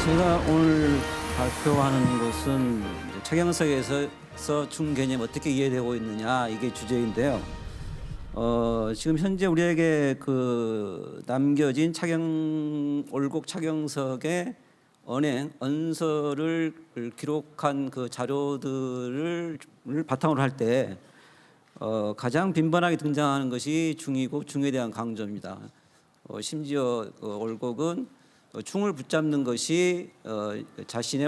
제가 오늘 발표하는 것은 차경석에서 중 개념 어떻게 이해되고 있느냐 이게 주제인데요. 지금 현재 우리에게 그 남겨진 올곡 차경석의 언행 언서를 기록한 그 자료들을 바탕으로 할 때 가장 빈번하게 등장하는 것이 중이고 중에 대한 강조입니다. 심지어 올곡은 중을 붙잡는 것이 자신의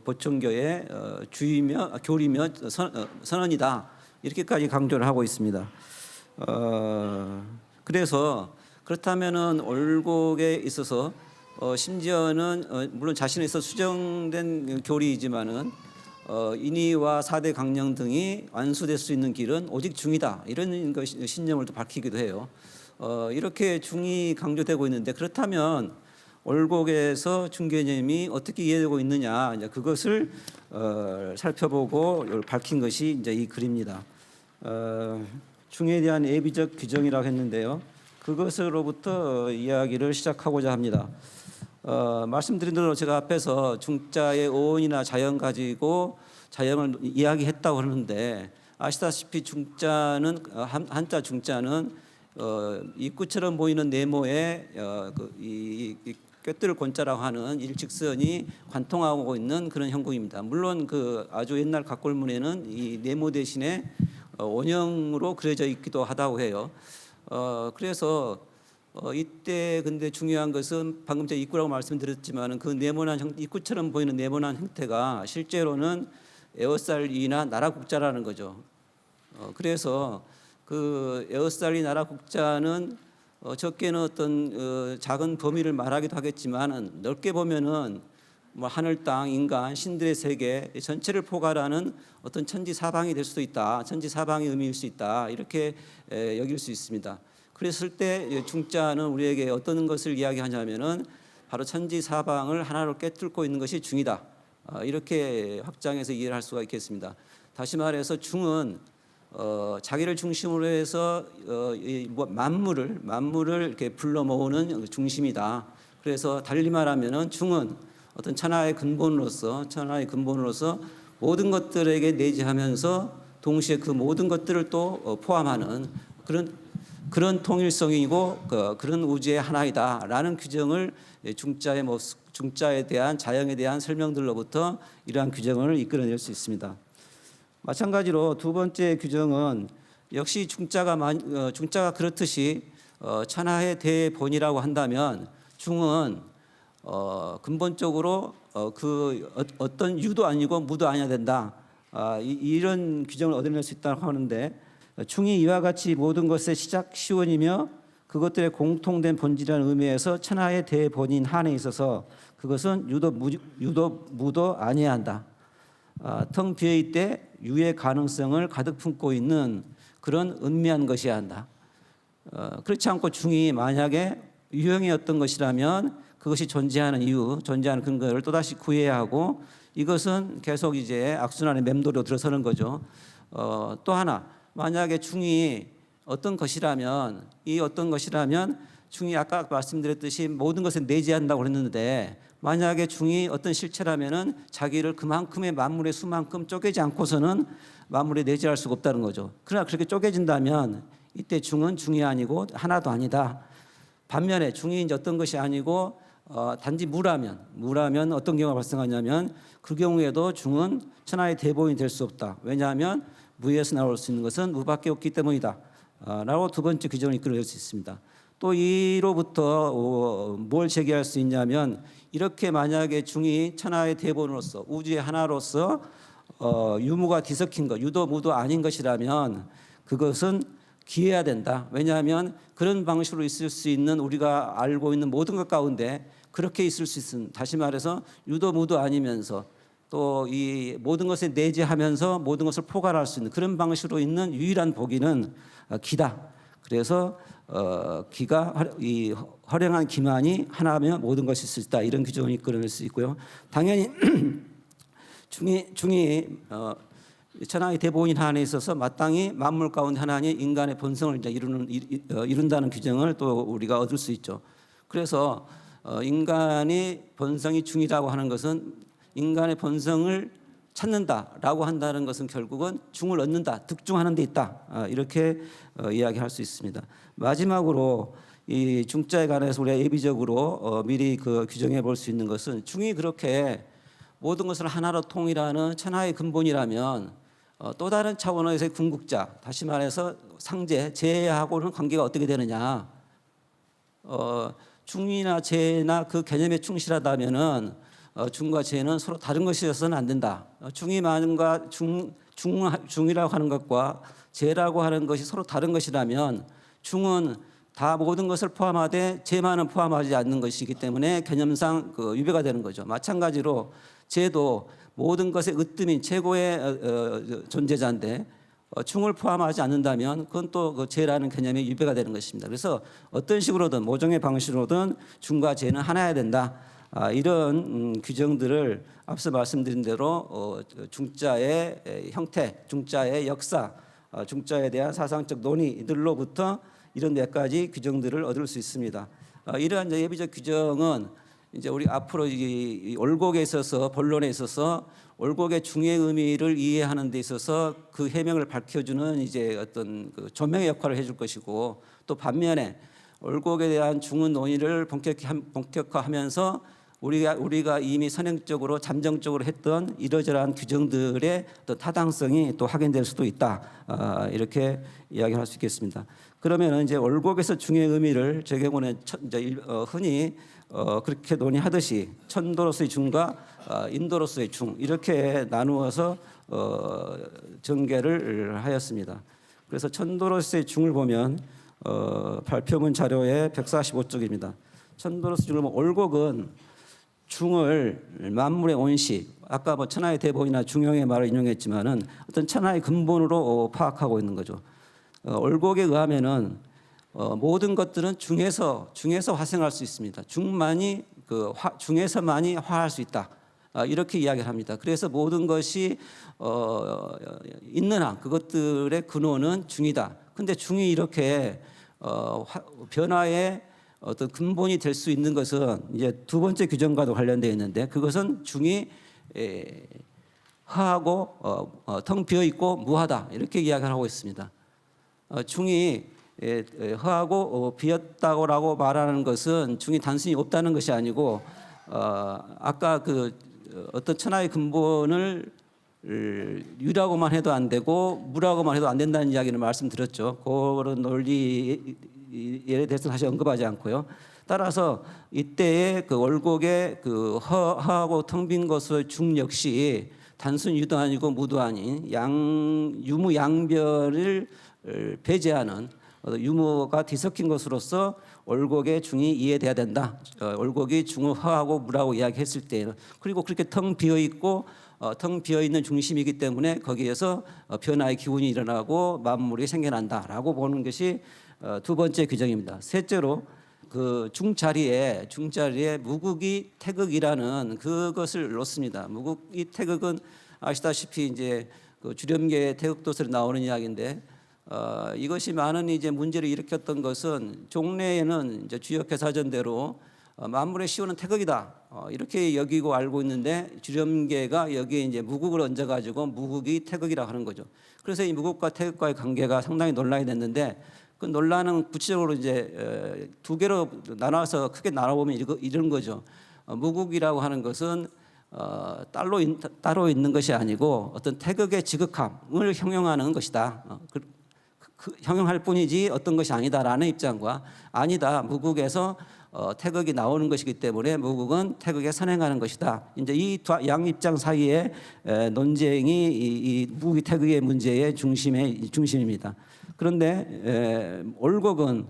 보청교의 주의며 교리며 선언이다 이렇게까지 강조를 하고 있습니다. 그래서 그렇다면은 올곡에 있어서 심지어는 물론 자신에 있어 수정된 교리이지만은 인의와 사대 강령 등이 완수될 수 있는 길은 오직 중이다 이런 것이 신념을 또 밝히기도 해요. 이렇게 중이 강조되고 있는데 그렇다면 올곡에서 중 개념이 어떻게 이해되고 있느냐 이제 그것을 살펴보고 밝힌 것이 이제 이 글입니다. 중에 대한 예비적 규정이라고 했는데요. 그것으로부터 이야기를 시작하고자 합니다. 말씀드린 대로 제가 앞에서 중자의 어원이나 자형 가지고 자형을 이야기했다고 하는데 아시다시피 중자는 한자 중자는 입구처럼 보이는 네모에 이 꿰뚫 권자라고 하는 일직선이 관통하고 있는 그런 형국입니다. 물론 그 아주 옛날 각골문에는 이 네모 대신에 원형으로 그려져 있기도 하다고 해요. 그래서 이때 근데 중요한 것은 방금 제가 입구라고 말씀드렸지만은 그 네모난 입구처럼 보이는 네모난 형태가 실제로는 에어쌀이나 나라국자라는 거죠. 그래서 그 에어쌀이 나라국자는 적게는 어떤 작은 범위를 말하기도 하겠지만은 넓게 보면은 뭐 하늘, 땅, 인간, 신들의 세계 전체를 포괄하는 어떤 천지사방이 될 수도 있다. 천지사방의 의미일 수 있다. 이렇게 여길 수 있습니다. 그랬을 때 중자는 우리에게 어떤 것을 이야기하냐면은 바로 천지사방을 하나로 꿰뚫고 있는 것이 중이다. 이렇게 확장해서 이해를 할 수가 있겠습니다. 다시 말해서 중은 자기를 중심으로 해서 만물을 이렇게 불러 모으는 중심이다. 그래서 달리 말하면은 중은 어떤 천하의 근본으로서 모든 것들에게 내재하면서 동시에 그 모든 것들을 또 포함하는 그런 통일성이고 그런 우주의 하나이다라는 규정을 중자에 대한 자형에 대한 설명들로부터 이러한 규정을 이끌어낼 수 있습니다. 마찬가지로 두 번째 규정은 역시 중자가 그렇듯이 천하의 대본이라고 한다면 중은 근본적으로 어떤 유도 아니고 무도 아니어야 된다. 이런 규정을 얻어낼 수 있다고 하는데 중이 이와 같이 모든 것의 시작 시원이며 그것들의 공통된 본질이라는 의미에서 천하의 대본인 한에 있어서 그것은 유도 무도 아니어야 한다. 텅 비어 있되 유의 가능성을 가득 품고 있는 그런 은미한 것이어야 한다. 그렇지 않고 중이 만약에 유형이었던 것이라면 그것이 존재하는 이유, 존재하는 근거를 또다시 구해야 하고 이것은 계속 이제 악순환의 맴돌이로 들어서는 거죠. 또 하나 만약에 중이 어떤 것이라면 중이 아까 말씀드렸듯이 모든 것을 내재한다고 그랬는데 만약에 중이 어떤 실체라면은 자기를 그만큼의 만물의 수만큼 쪼개지 않고서는 만물에 내재할 수가 없다는 거죠. 그러나 그렇게 쪼개진다면 이때 중은 중이 아니고 하나도 아니다. 반면에 중이 이제 어떤 것이 아니고 단지 무라면 어떤 경우가 발생하냐면 그 경우에도 중은 천하의 대본이 될 수 없다. 왜냐하면 무에서 나올 수 있는 것은 무밖에 없기 때문이다. 라고 두 번째 규정을 이끌어낼 수 있습니다. 또 이로부터 뭘 제기할 수 있냐면 이렇게 만약에 중이 천하의 대본으로서 우주의 하나로서 유무가 뒤섞인 것, 유도 무도 아닌 것이라면 그것은 기해야 된다. 왜냐하면 그런 방식으로 있을 수 있는 우리가 알고 있는 모든 것 가운데 그렇게 있을 수 있는 다시 말해서 유도 무도 아니면서 또 이 모든 것에 내재하면서 모든 것을 포괄할 수 있는 그런 방식으로 있는 유일한 보기는 기다. 그래서 기가 이 허령한 기만이 하나면 모든 것이 있을 수 있다. 이런 규정을 이끌어낼 수 있고요. 당연히 중이 천하의 대본인 한에 있어서 마땅히 만물 가운데 하나니 인간의 본성을 이제 이룬다는 규정을 또 우리가 얻을 수 있죠. 그래서 인간의 본성이 중이라고 하는 것은 인간의 본성을 찾는다라고 한다는 것은 결국은 중을 얻는다, 득중하는 데 있다, 이렇게 이야기할 수 있습니다. 마지막으로 이 중자에 관해서 우리가 예비적으로 미리 규정해 볼 수 있는 것은 중이 그렇게 모든 것을 하나로 통일하는 천하의 근본이라면 또 다른 차원에서의 궁극자, 다시 말해서 상제, 재하고는 관계가 어떻게 되느냐? 중이나 재나 그 개념에 충실하다면은 중과 재는 서로 다른 것이어서는 안 된다. 중이만과 중이라고 하는 것과 재라고 하는 것이 서로 다른 것이라면 중은 다 모든 것을 포함하되 재만은 포함하지 않는 것이기 때문에 개념상 유배가 되는 거죠. 마찬가지로 재도 모든 것의 으뜸인 최고의 존재자인데 중을 포함하지 않는다면 그건 또 재라는 개념이 유배가 되는 것입니다. 그래서 어떤 식으로든 모종의 방식으로든 중과 재는 하나여야 된다. 이런 규정들을 앞서 말씀드린 대로 중자의 형태, 중자의 역사, 중자에 대한 사상적 논의들로부터 이런 몇 가지 규정들을 얻을 수 있습니다. 이러한 예비적 규정은 이제 우리 앞으로 이 올곡에 있어서 본론에 있어서 올곡의 중의 의미를 이해하는 데 있어서 그 해명을 밝혀주는 이제 어떤 조명의 역할을 해줄 것이고, 또 반면에 올곡에 대한 중의 논의를 본격화하면서 우리가 이미 선행적으로 잠정적으로 했던 이러저러한 규정들의 또 타당성이 또 확인될 수도 있다. 이렇게 이야기할 수 있겠습니다. 그러면 이제 올곡에서 중의 의미를 제 경우는 흔히 그렇게 논의하듯이 천도로서의 중과 인도로서의 중 이렇게 나누어서 전개를 하였습니다. 그래서 천도로서의 중을 보면 발표문 자료의 145쪽입니다. 천도로서의 중을 보면 올곡은 중을 만물의 원시, 아까 천하의 대본이나 중용의 말을 인용했지만은 어떤 천하의 근본으로 파악하고 있는 거죠. 올곡에 의하면은 모든 것들은 중에서 화생할 수 있습니다. 중에서만이 화할 수 있다. 이렇게 이야기를 합니다. 그래서 모든 것이 있는 한 그것들의 근원은 중이다. 근데 중이 이렇게 변화의 어떤 근본이 될 수 있는 것은 이제 두 번째 규정과도 관련되어 있는데, 그것은 중이 허하고 텅 비어 있고 무하다, 이렇게 이야기를 하고 있습니다. 중이 허하고 비었다고 말하는 것은 중이 단순히 없다는 것이 아니고, 아까 어떤 천하의 근본을 유라고만 해도 안 되고 무라고만 해도 안 된다는 이야기를 말씀드렸죠. 그런 논리에 대해서 다시 언급하지 않고요. 따라서 이때의 올곡의 허하고 텅 빈 것의 중 역시 단순 유도 아니고 무도 아닌 유무 양별을 배제하는 유무가 뒤섞인 것으로서 올곡의 중이 이해돼야 된다. 올곡이 중을 허하고 무라고 이야기했을 때는, 그리고 그렇게 텅 비어 있고 텅 비어 있는 중심이기 때문에 거기에서 변화의 기운이 일어나고 만물이 생겨난다라고 보는 것이 두 번째 규정입니다. 셋째로 중자리에 무국이 태극이라는 그것을 놓습니다. 무국이 태극은 아시다시피 이제 주렴계의 태극도설에 나오는 이야기인데, 이것이 많은 이제 문제를 일으켰던 것은 종래에는 이제 주역회사전대로 만물의 시호는 태극이다, 이렇게 여기고 알고 있는데 주렴계가 여기에 이제 무국을 얹어가지고 무국이 태극이라고 하는 거죠. 그래서 이 무국과 태극과의 관계가 상당히 논란이 됐는데, 그 논란은 구체적으로 이제 두 개로 나눠서 크게 나눠보면 이런 거죠. 무국이라고 하는 것은 따로 있는 것이 아니고 어떤 태극의 지극함을 형용하는 것이다. 형용할 뿐이지 어떤 것이 아니다라는 입장과, 아니다, 무국에서 태극이 나오는 것이기 때문에 무국은 태극에 선행하는 것이다. 이제 이 양 입장 사이에 논쟁이 이 무국이 태극의 문제의 중심입니다. 그런데 올곡은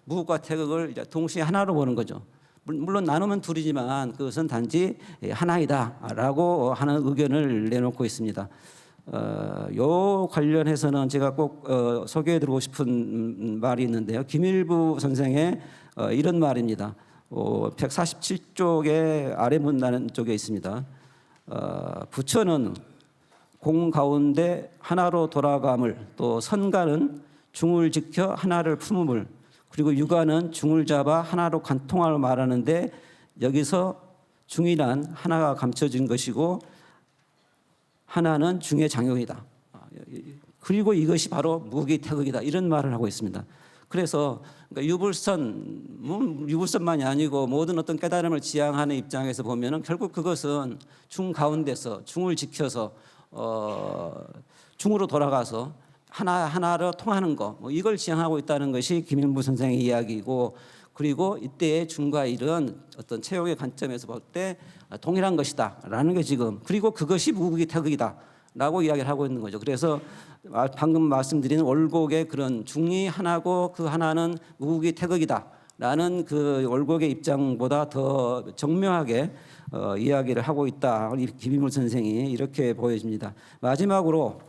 무국과 태극을 이제 동시에 하나로 보는 거죠. 물론 나누면 둘이지만 그것은 단지 하나이다라고 하는 의견을 내놓고 있습니다. 요 관련해서는 제가 꼭 소개해드리고 싶은 말이 있는데요. 김일부 선생의 이런 말입니다. 147쪽의 아래 문단 쪽에 있습니다. 부처는 공 가운데 하나로 돌아감을, 또 선가는 중을 지켜 하나를 품음을, 그리고 육아는 중을 잡아 하나로 관통하려 말하는데 여기서 중이란 하나가 감춰진 것이고 하나는 중의 장용이다. 그리고 이것이 바로 무기태극이다. 이런 말을 하고 있습니다. 그래서 유불선만이 아니고 모든 어떤 깨달음을 지향하는 입장에서 보면은 결국 그것은 중 가운데서 중을 지켜서 중으로 돌아가서 하나로 통하는 거, 이걸 지향하고 있다는 것이 김일무 선생의 이야기이고, 그리고 이때의 중과 일은 어떤 채용의 관점에서 볼 때 동일한 것이다라는 게 지금, 그리고 그것이 무기태극이다라고 이야기를 하고 있는 거죠. 그래서 방금 말씀드린 올곡의 그런 중이 하나고 그 하나는 무기태극이다라는 그 올곡의 입장보다 더 정명하게 이야기를 하고 있다. 김일무 선생이 이렇게 보여집니다. 마지막으로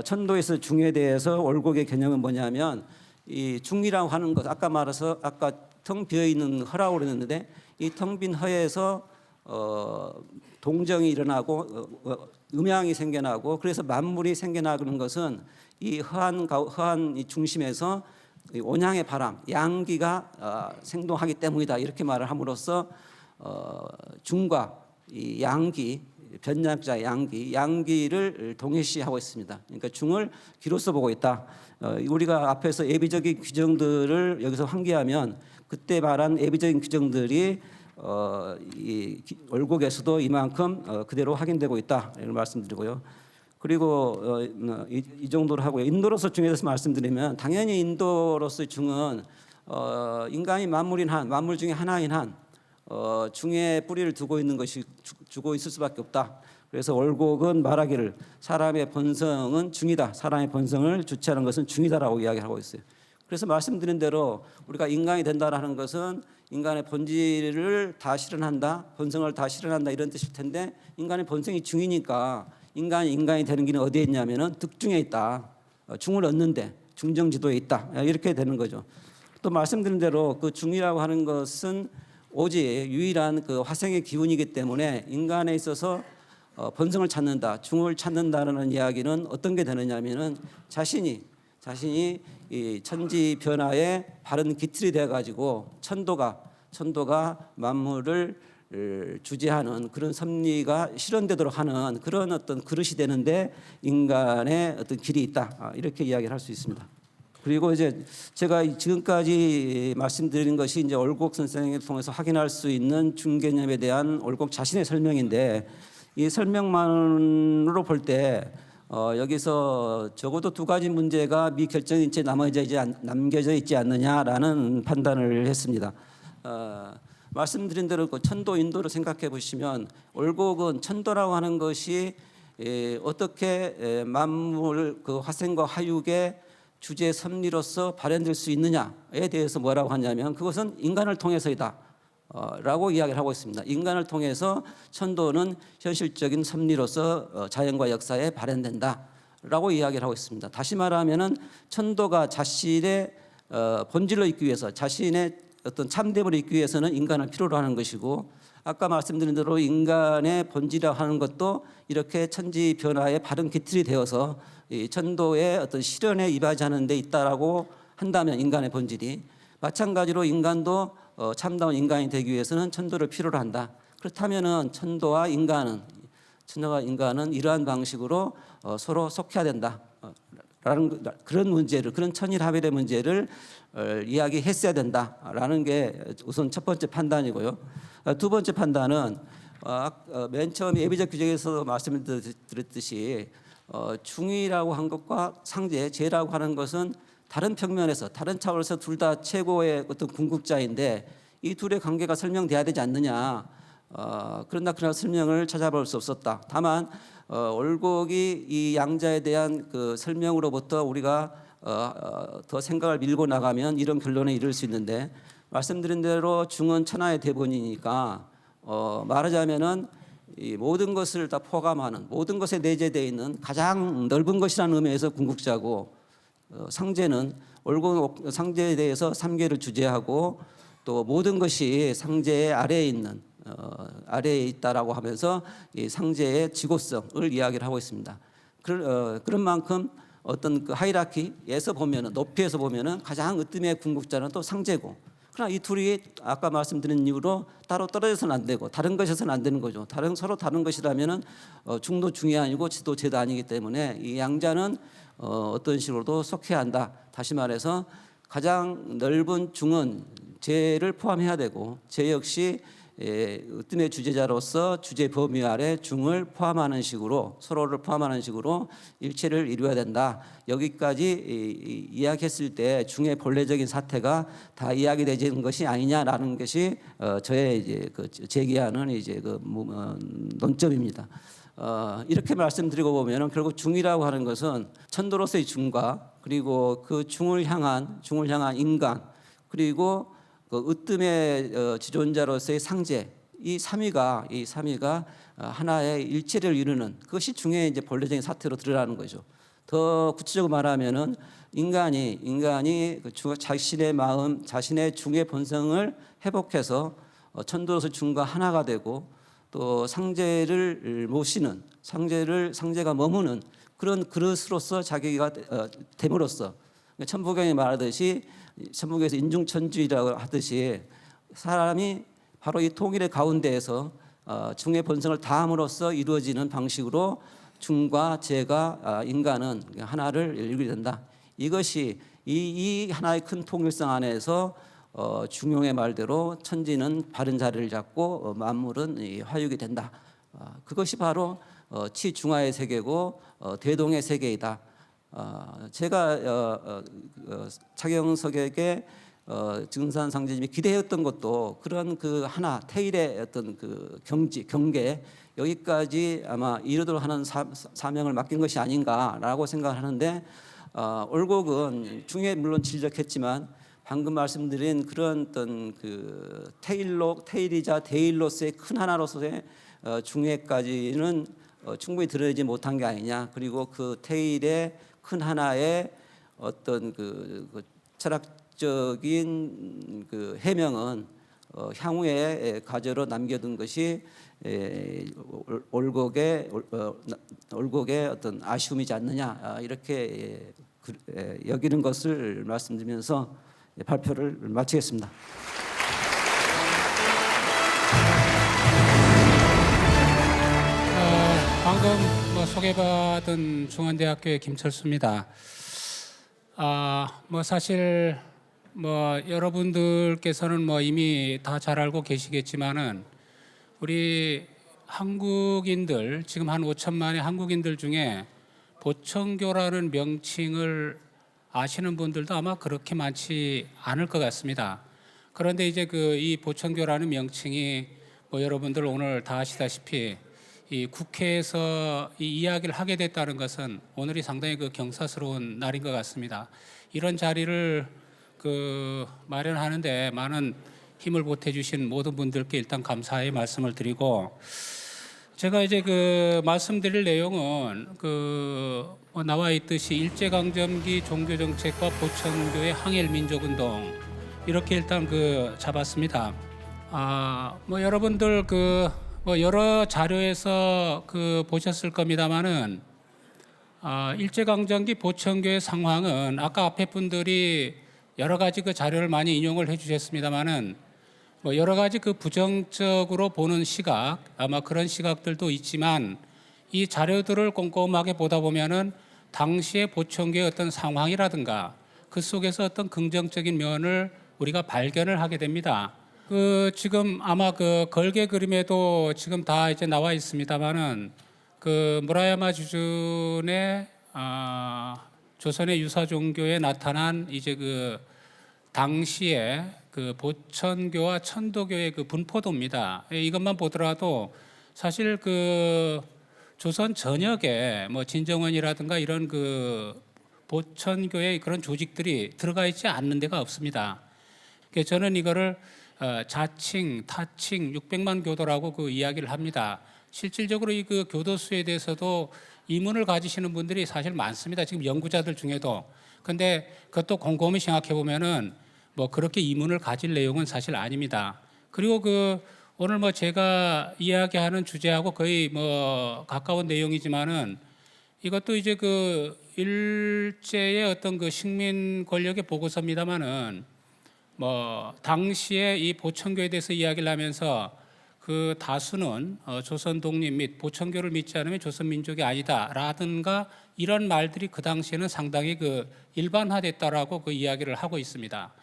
천도에서 중에 대해서 올곡의 개념은 뭐냐면, 이 중이라고 하는 것, 아까 텅 비어 있는 허라고 그랬는데, 이 텅 빈 허에서 동정이 일어나고 음양이 생겨나고, 그래서 만물이 생겨나는 것은 이 허한 이 중심에서 이 온양의 바람, 양기가 생동하기 때문이다. 이렇게 말을 함으로써 중과 이 양기, 변약자 양기를 동일시하고 있습니다. 그러니까 중을 기로서 보고 있다. 우리가 앞에서 예비적인 규정들을 여기서 환기하면 그때 말한 예비적인 규정들이 이 올곡에서도 이만큼 그대로 확인되고 있다, 이런 말씀드리고요. 그리고 이 정도로 하고요. 인도로서 중에 대해서 말씀드리면, 당연히 인도로서의 중은 인간이 만물인 한, 만물 중에 하나인 한 중에 뿌리를 두고 있는 것이 주고 있을 수밖에 없다. 그래서 올곡은 말하기를 사람의 본성은 중이다. 사람의 본성을 주체하는 것은 중이다라고 이야기하고 있어요. 그래서 말씀드린 대로 우리가 인간이 된다라는 것은 인간의 본질을 다 실현한다, 본성을 다 실현한다, 이런 뜻일 텐데, 인간의 본성이 중이니까 인간이 되는 길은 어디에 있냐면은 득중에 있다. 중을 얻는데 중정지도에 있다. 이렇게 되는 거죠. 또 말씀드린 대로 그 중이라고 하는 것은 오직 유일한 그 화생의 기운이기 때문에 인간에 있어서 본성을 찾는다, 중을 찾는다는 이야기는 어떤 게 되느냐면은 자신이 이 천지 변화의 바른 기틀이 되어 가지고 천도가 만물을 주재하는 그런 섭리가 실현되도록 하는 그런 어떤 그릇이 되는데 인간의 어떤 길이 있다, 이렇게 이야기를 할 수 있습니다. 그리고 이제 제가 지금까지 말씀드린 것이 이제 올곡 선생을 통해서 확인할 수 있는 중개념에 대한 올곡 자신의 설명인데, 이 설명만으로 볼 때 여기서 적어도 두 가지 문제가 미결정인 채 남겨져 있지 않느냐라는 판단을 했습니다. 말씀드린 대로 그 천도 인도를 생각해 보시면, 올곡은 천도라고 하는 것이 어떻게 만물 그 화생과 화육의 주제 섭리로서 발현될 수 있느냐에 대해서 뭐라고 하냐면, 그것은 인간을 통해서이다 라고 이야기를 하고 있습니다. 인간을 통해서 천도는 현실적인 섭리로서 자연과 역사에 발현된다 라고 이야기를 하고 있습니다. 다시 말하면은 천도가 자신의 본질로 있기 위해서, 자신의 어떤 참됨을 있기 위해서는 인간을 필요로 하는 것이고, 아까 말씀드린 대로 인간의 본질이라고 하는 것도 이렇게 천지 변화의 바른 기틀이 되어서 이 천도의 어떤 실현에 이바지하는 데 있다라고 한다면, 인간의 본질이 마찬가지로 인간도 참다운 인간이 되기 위해서는 천도를 필요로 한다. 그렇다면은 천도와 인간은 이러한 방식으로 서로 속해야 된다 라는 그런 문제를, 그런 천일합일의 문제를 이야기했어야 된다라는 게 우선 첫 번째 판단이고요. 두 번째 판단은 맨 처음 예비적 규정에서 말씀을 드렸듯이 중이라고 한 것과 상제, 제라고 하는 것은 다른 평면에서, 다른 차원에서 둘 다 최고의 어떤 궁극자인데, 이 둘의 관계가 설명돼야 되지 않느냐. 그러나 설명을 찾아볼 수 없었다. 다만 올곡이 이 양자에 대한 그 설명으로부터 우리가 더 생각을 밀고 나가면 이런 결론에 이를 수 있는데, 말씀드린 대로 중은 천하의 대본이니까 말하자면은 이 모든 것을 다 포함하는, 모든 것에 내재되어 있는 가장 넓은 것이라는 의미에서 궁극자고, 상제는 올곡 상제에 대해서 삼계를 주재하고 또 모든 것이 상제의 아래에 있는 아래에 있다라고 하면서 이 상제의 지고성을 이야기를 하고 있습니다. 그런 만큼 어떤 그 하이라키에서 보면은 높이에서 보면은 가장 으뜸의 궁극자는 또 상제고, 그러나 이 둘이 아까 말씀드린 이유로 따로 떨어져서는 안 되고 다른 것이어서는 안 되는 거죠. 서로 다른 것이라면은 중도 중이 아니고 지도 제도 아니기 때문에 이 양자는 어떤 식으로도 속해야 한다. 다시 말해서 가장 넓은 중은 제를 포함해야 되고 제 역시 으뜸의 주제자로서 주제 범위 아래 중을 포함하는 식으로, 서로를 포함하는 식으로 일체를 이루어야 된다. 여기까지 이야기했을 때 중의 본래적인 사태가 다 이야기되는 것이 아니냐라는 것이 저의 이제 그 제기하는 이제 그 논점입니다. 이렇게 말씀드리고 보면은 결국 중이라고 하는 것은 천도로서의 중과 그리고 그 중을 향한 인간, 그리고 그 으뜸의 지존자로서의 상제, 이 삼위가 하나의 일체를 이루는, 그것이 중의 이제 본래적인 사태로 드러나는 거죠. 더 구체적으로 말하면은 인간이 그 자신의 마음, 자신의 중의 본성을 회복해서 천도로서 중과 하나가 되고 또 상제를 모시는, 상제가 머무는 그런 그릇으로서 자기가 됨으로써, 천부경이 말하듯이 천부경에서 인중천주의라고 하듯이 사람이 바로 이 통일의 가운데에서 중의 본성을 다함으로써 이루어지는 방식으로 중과 제가 인간은 하나를 이루게 된다. 이것이 이 하나의 큰 통일성 안에서 중용의 말대로 천지는 바른 자리를 잡고 만물은 화육이 된다. 그것이 바로 치중화의 세계고 대동의 세계이다. 제가 차경석에게 증산상제님이 기대했던 것도 그런 그 하나 태일의 어떤 그 경계, 여기까지 아마 이르도록 하는 사명을 맡긴 것이 아닌가라고 생각을 하는데, 올곡은 중에 물론 지적했지만 방금 말씀드린 그런 어떤 그 태일이자 대일로서의 큰 하나로서의 중에까지는 충분히 드러내지 못한 게 아니냐. 그리고 그 태일의 큰 하나의 어떤 그 철학적인 그 해명은 향후에 과제로 남겨둔 것이 올곡의 어떤 아쉬움이지 않느냐, 이렇게 여기는 것을 말씀드리면서 발표를 마치겠습니다. 방금 소개받은 중원대학교의 김철수입니다. 사실 여러분들께서는 이미 다 잘 알고 계시겠지만은 우리 한국인들, 지금 한 5천만의 한국인들 중에 보청교라는 명칭을 아시는 분들도 아마 그렇게 많지 않을 것 같습니다. 그런데 이제 이 보청교라는 명칭이 여러분들 오늘 다 아시다시피 이 국회에서 이 이야기를 하게 됐다는 것은 오늘이 상당히 경사스러운 날인 것 같습니다. 이런 자리를 마련하는데 많은 힘을 보태주신 모든 분들께 일단 감사의 말씀을 드리고, 제가 이제 말씀드릴 내용은 나와 있듯이 일제강점기 종교정책과 보청교의 항일민족운동, 이렇게 일단 잡았습니다. 여러분들 여러 자료에서 보셨을 겁니다만은 일제강점기 보청교의 상황은 아까 앞에 분들이 여러 가지 자료를 많이 인용을 해주셨습니다만은 여러 가지 부정적으로 보는 시각, 아마 그런 시각들도 있지만 이 자료들을 꼼꼼하게 보다 보면은 당시의 보청교의 어떤 상황이라든가 그 속에서 어떤 긍정적인 면을 우리가 발견을 하게 됩니다. 지금 아마 걸개 그림에도 지금 다 이제 나와 있습니다만은 무라야마 주준의 조선의 유사 종교에 나타난 이제 당시에 보천교와 천도교의 분포도입니다. 이것만 보더라도 사실 조선 전역에 진정원이라든가 이런 보천교의 그런 조직들이 들어가 있지 않는 데가 없습니다. 그래서 저는 이거를 자칭, 타칭 600만 교도라고 이야기를 합니다. 실질적으로 이 교도수에 대해서도 의문을 가지시는 분들이 사실 많습니다. 지금 연구자들 중에도. 근데 그것도 곰곰이 생각해 보면은 그렇게 의문을 가질 내용은 사실 아닙니다. 그리고 오늘 제가 이야기하는 주제하고 거의 가까운 내용이지만은 이것도 이제 그 일제의 어떤 그 식민 권력의 보고서입니다만은 뭐 당시에 이 보천교에 대해서 이야기를 하면서 그 다수는 조선 독립 및 보천교를 믿지 않으면 조선 민족이 아니다라든가 이런 말들이 그 당시에는 상당히 그 일반화됐다라고 그 이야기를 하고 있습니다.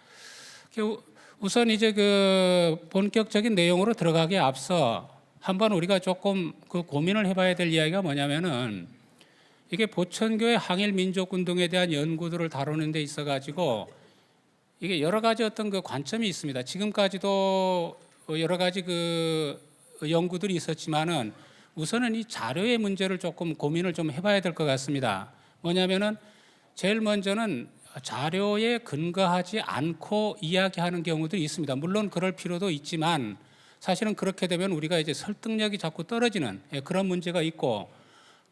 우선 이제 그 본격적인 내용으로 들어가기에 앞서 한번 우리가 조금 그 고민을 해봐야 될 이야기가 뭐냐면은 이게 보천교의 항일 민족 운동에 대한 연구들을 다루는 데 있어 가지고 이게 여러 가지 어떤 그 관점이 있습니다. 지금까지도 여러 가지 그 연구들이 있었지만은 우선은 이 자료의 문제를 조금 고민을 좀 해봐야 될 것 같습니다. 뭐냐면은 제일 먼저는 자료에 근거하지 않고 이야기하는 경우도 있습니다. 물론 그럴 필요도 있지만 사실은 그렇게 되면 우리가 이제 설득력이 자꾸 떨어지는 그런 문제가 있고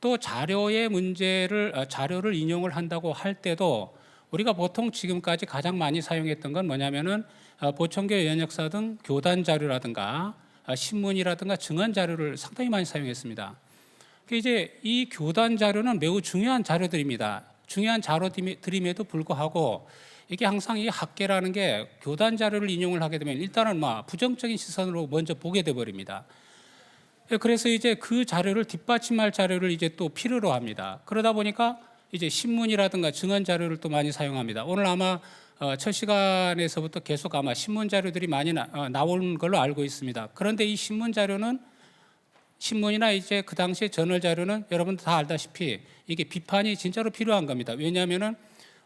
또 자료의 문제를 자료를 인용을 한다고 할 때도 우리가 보통 지금까지 가장 많이 사용했던 건 뭐냐면은 보천교 연역사 등 교단 자료라든가 신문이라든가 증언 자료를 상당히 많이 사용했습니다. 이제 이 교단 자료는 매우 중요한 자료들입니다. 중요한 자료들임에도 불구하고 이게 항상 이 학계라는 게 교단 자료를 인용을 하게 되면 일단은 부정적인 시선으로 먼저 보게 돼 버립니다. 그래서 이제 그 자료를 뒷받침할 자료를 이제 또 필요로 합니다. 그러다 보니까 이제 신문이라든가 증언 자료를 또 많이 사용합니다. 오늘 아마 첫 시간에서부터 계속 아마 신문 자료들이 많이 나오는 걸로 알고 있습니다. 그런데 이 신문 자료는 신문이나 이제 그 당시의 저널 자료는 여러분들 다 알다시피 이게 비판이 진짜로 필요한 겁니다. 왜냐하면은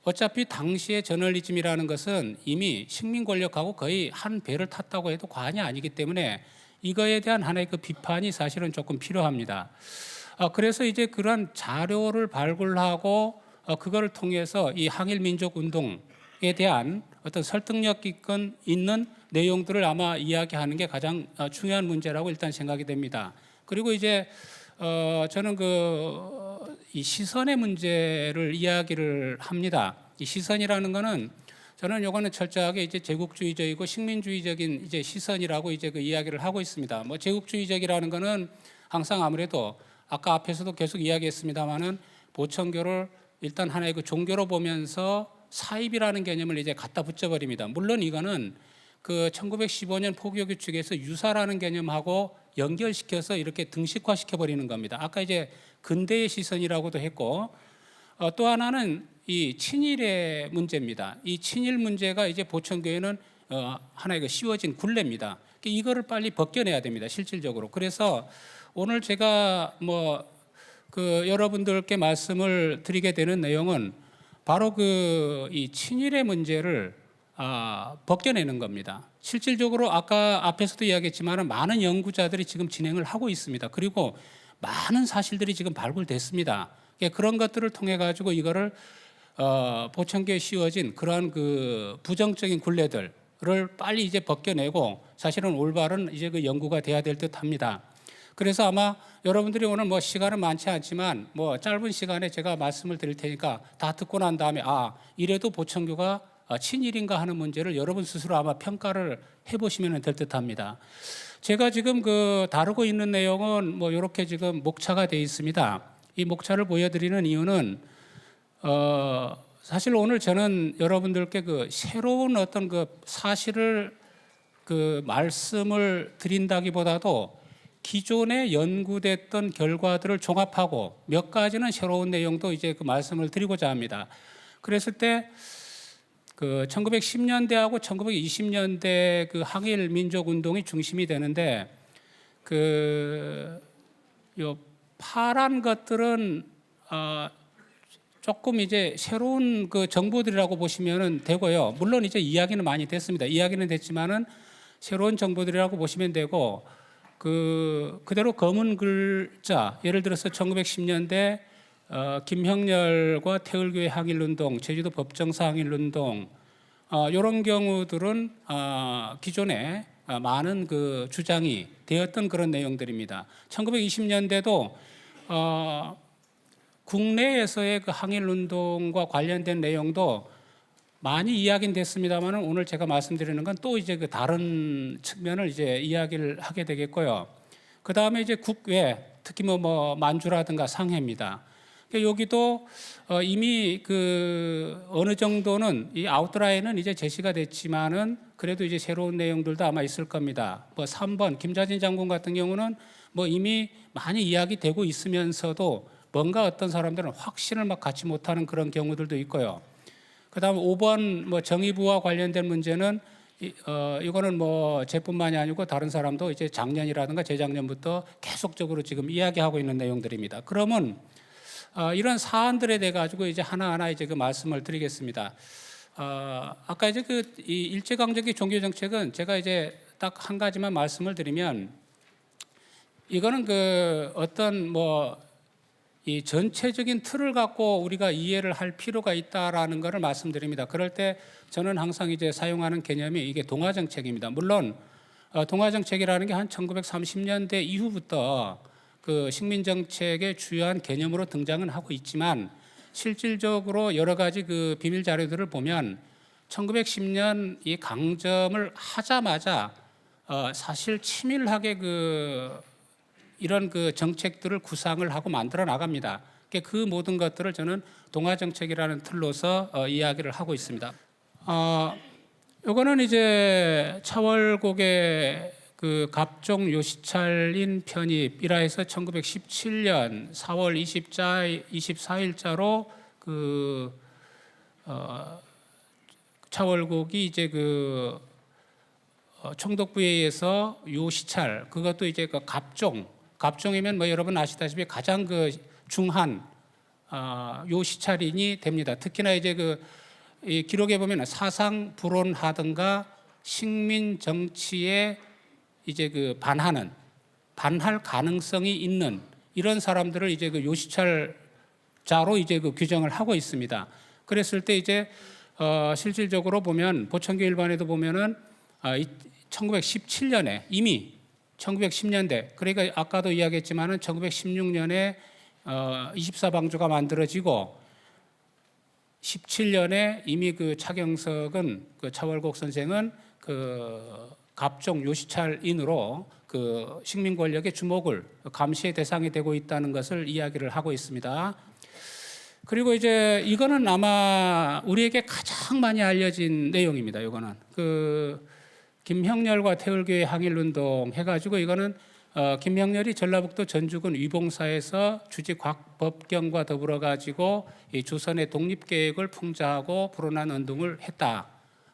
어차피 당시의 저널리즘이라는 것은 이미 식민 권력하고 거의 한 배를 탔다고 해도 과언이 아니기 때문에 이거에 대한 하나의 그 비판이 사실은 조금 필요합니다. 그래서 이제 그런 자료를 발굴하고 그거를 통해서 이 항일 민족 운동에 대한 어떤 설득력 있는 내용들을 아마 이야기하는 게 가장 중요한 문제라고 일단 생각이 됩니다. 그리고 이제 저는 이 시선의 문제를 이야기를 합니다. 이 시선이라는 거는 저는 요거는 철저하게 이제 제국주의적이고 식민주의적인 이제 시선이라고 이제 그 이야기를 하고 있습니다. 뭐 제국주의적이라는 거는 항상 아무래도 아까 앞에서도 계속 이야기했습니다만은 보천교를 일단 하나의 그 종교로 보면서 사입이라는 개념을 이제 갖다 붙여버립니다. 물론 이거는 그 1915년 포교 규칙에서 유사라는 개념하고 연결시켜서 이렇게 등식화시켜 버리는 겁니다. 아까 이제 근대의 시선이라고도 했고 또 하나는 이 친일의 문제입니다. 이 친일 문제가 이제 보천교회는 하나의 그 씌워진 굴레입니다. 이거를 빨리 벗겨내야 됩니다. 실질적으로. 그래서 오늘 제가 여러분들께 말씀을 드리게 되는 내용은 바로 이 친일의 문제를 벗겨내는 겁니다. 실질적으로 아까 앞에서도 이야기했지만 많은 연구자들이 지금 진행을 하고 있습니다. 그리고 많은 사실들이 지금 발굴됐습니다. 그런 것들을 통해 가지고 이거를 보천교에 씌워진 그러한 그 부정적인 굴레들을 빨리 이제 벗겨내고 사실은 올바른 이제 그 연구가 돼야 될 듯합니다. 그래서 아마 여러분들이 오늘 시간은 많지 않지만 짧은 시간에 제가 말씀을 드릴 테니까 다 듣고 난 다음에 이래도 보천교가 친일인가 하는 문제를 여러분 스스로 아마 평가를 해보시면 될 듯합니다. 제가 지금 다루고 있는 내용은 이렇게 지금 목차가 되어 있습니다. 이 목차를 보여드리는 이유는 사실 오늘 저는 여러분들께 새로운 어떤 사실을 말씀을 드린다기보다도 기존에 연구됐던 결과들을 종합하고 몇 가지는 새로운 내용도 이제 말씀을 드리고자 합니다. 그랬을 때 1910년대하고 1920년대 항일 민족 운동이 중심이 되는데 요 파란 것들은 조금 이제 새로운 정보들이라고 보시면 되고요. 물론 이제 이야기는 많이 됐습니다. 이야기는 됐지만은 새로운 정보들이라고 보시면 되고 그대로 검은 글자 예를 들어서 1910년대 김형렬과 태을교회 항일운동, 제주도 법정사 항일운동 이런 경우들은 기존에 많은 주장이 되었던 그런 내용들입니다. 1920년대도 국내에서의 항일운동과 관련된 내용도 많이 이야기는 됐습니다만 오늘 제가 말씀드리는 건 또 이제 다른 측면을 이제 이야기를 하게 되겠고요. 그 다음에 이제 국외 특히 만주라든가 상해입니다. 그러니까 여기도 이미 그 어느 정도는 이 아웃라인은 이제 제시가 됐지만은 그래도 이제 새로운 내용들도 아마 있을 겁니다. 뭐 3번 김자진 장군 같은 경우는 뭐 이미 많이 이야기되고 있으면서도 뭔가 어떤 사람들은 확신을 막 갖지 못하는 그런 경우들도 있고요. 그다음 5번 뭐 정의부와 관련된 문제는 이거는 뭐 제뿐만이 아니고 다른 사람도 이제 작년이라든가 재작년부터 계속적으로 지금 이야기하고 있는 내용들입니다. 그러면 이런 사안들에 대해 가지고 이제 하나하나 이제 그 말씀을 드리겠습니다. 아까 이제 그 이 일제강점기 종교 정책은 제가 이제 딱 한 가지만 말씀을 드리면 이거는 그 어떤 뭐 이 전체적인 틀을 갖고 우리가 이해를 할 필요가 있다라는 것을 말씀드립니다. 그럴 때 저는 항상 이제 사용하는 개념이 이게 동아 정책입니다. 물론 동아 정책이라는 게 한 1930년대 이후부터 그 식민 정책의 주요한 개념으로 등장은 하고 있지만 실질적으로 여러 가지 그 비밀 자료들을 보면 1910년 이 강점을 하자마자 사실 치밀하게 이런 그 정책들을 구상을 하고 만들어 나갑니다. 그 모든 것들을 저는 동아 정책이라는 틀로서 이야기를 하고 있습니다. 요거는 이제 차월곡의 그 갑종 요시찰인 편입이라 해서 1917년 4월 24일자로 그 차월곡이 이제 그 총독부에 의해서 요시찰 그것도 이제 그 갑종이면 뭐 여러분 아시다시피 가장 그 중한 요시찰인이 됩니다. 특히나 이제 이 기록에 보면 사상 불온하든가 식민 정치에 이제 그 반할 가능성이 있는 이런 사람들을 이제 그 요시찰자로 이제 그 규정을 하고 있습니다. 그랬을 때 이제 실질적으로 보면 보천교 일반에도 보면은 1917년에 이미 1910년대 그러니까 아까도 이야기했지만은 1916년에 24방조가 만들어지고 17년에 이미 그 차경석은 그 차월곡 선생은 그 갑종 요시찰인으로 그 식민 권력의 주목을 감시의 대상이 되고 있다는 것을 이야기를 하고 있습니다. 그리고 이제 이거는 아마 우리에게 가장 많이 알려진 내용입니다. 이거는 그 김형렬과 태울교의 항일운동 해가지고 이거는 김형렬이 전라북도 전주군 위봉사에서 주지 곽법경과 더불어 가지고 이 조선의 독립계획을 풍자하고 불어난 운동을 했다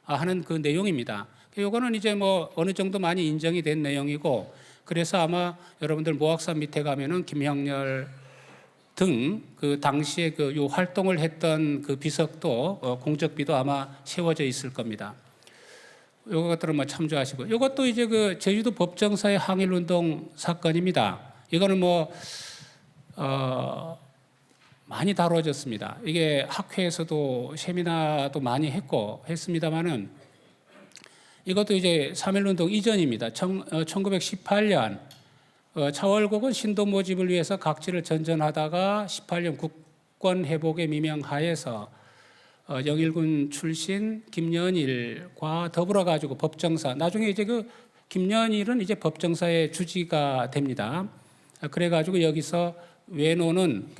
하는 그 내용입니다. 이거는 이제 뭐 어느 정도 많이 인정이 된 내용이고 그래서 아마 여러분들 모악산 밑에 가면은 김형렬 등 그 당시에 그 요 활동을 했던 그 비석도 공적비도 아마 세워져 있을 겁니다. 요것들은 뭐 참조하시고 이것도 이제 그 제주도 법정사의 항일운동 사건입니다. 이거는 뭐 많이 다뤄졌습니다. 이게 학회에서도 세미나도 많이 했습니다만은 이것도 이제 3.1운동 이전입니다. 1918년 차월곡은 신도 모집을 위해서 각지를 전전하다가 18년 국권 회복의 미명하에서 영일군 출신 김연일과 더불어 가지고 법정사 나중에 이제 그 김연일은 이제 법정사의 주지가 됩니다. 그래 가지고 여기서 외노는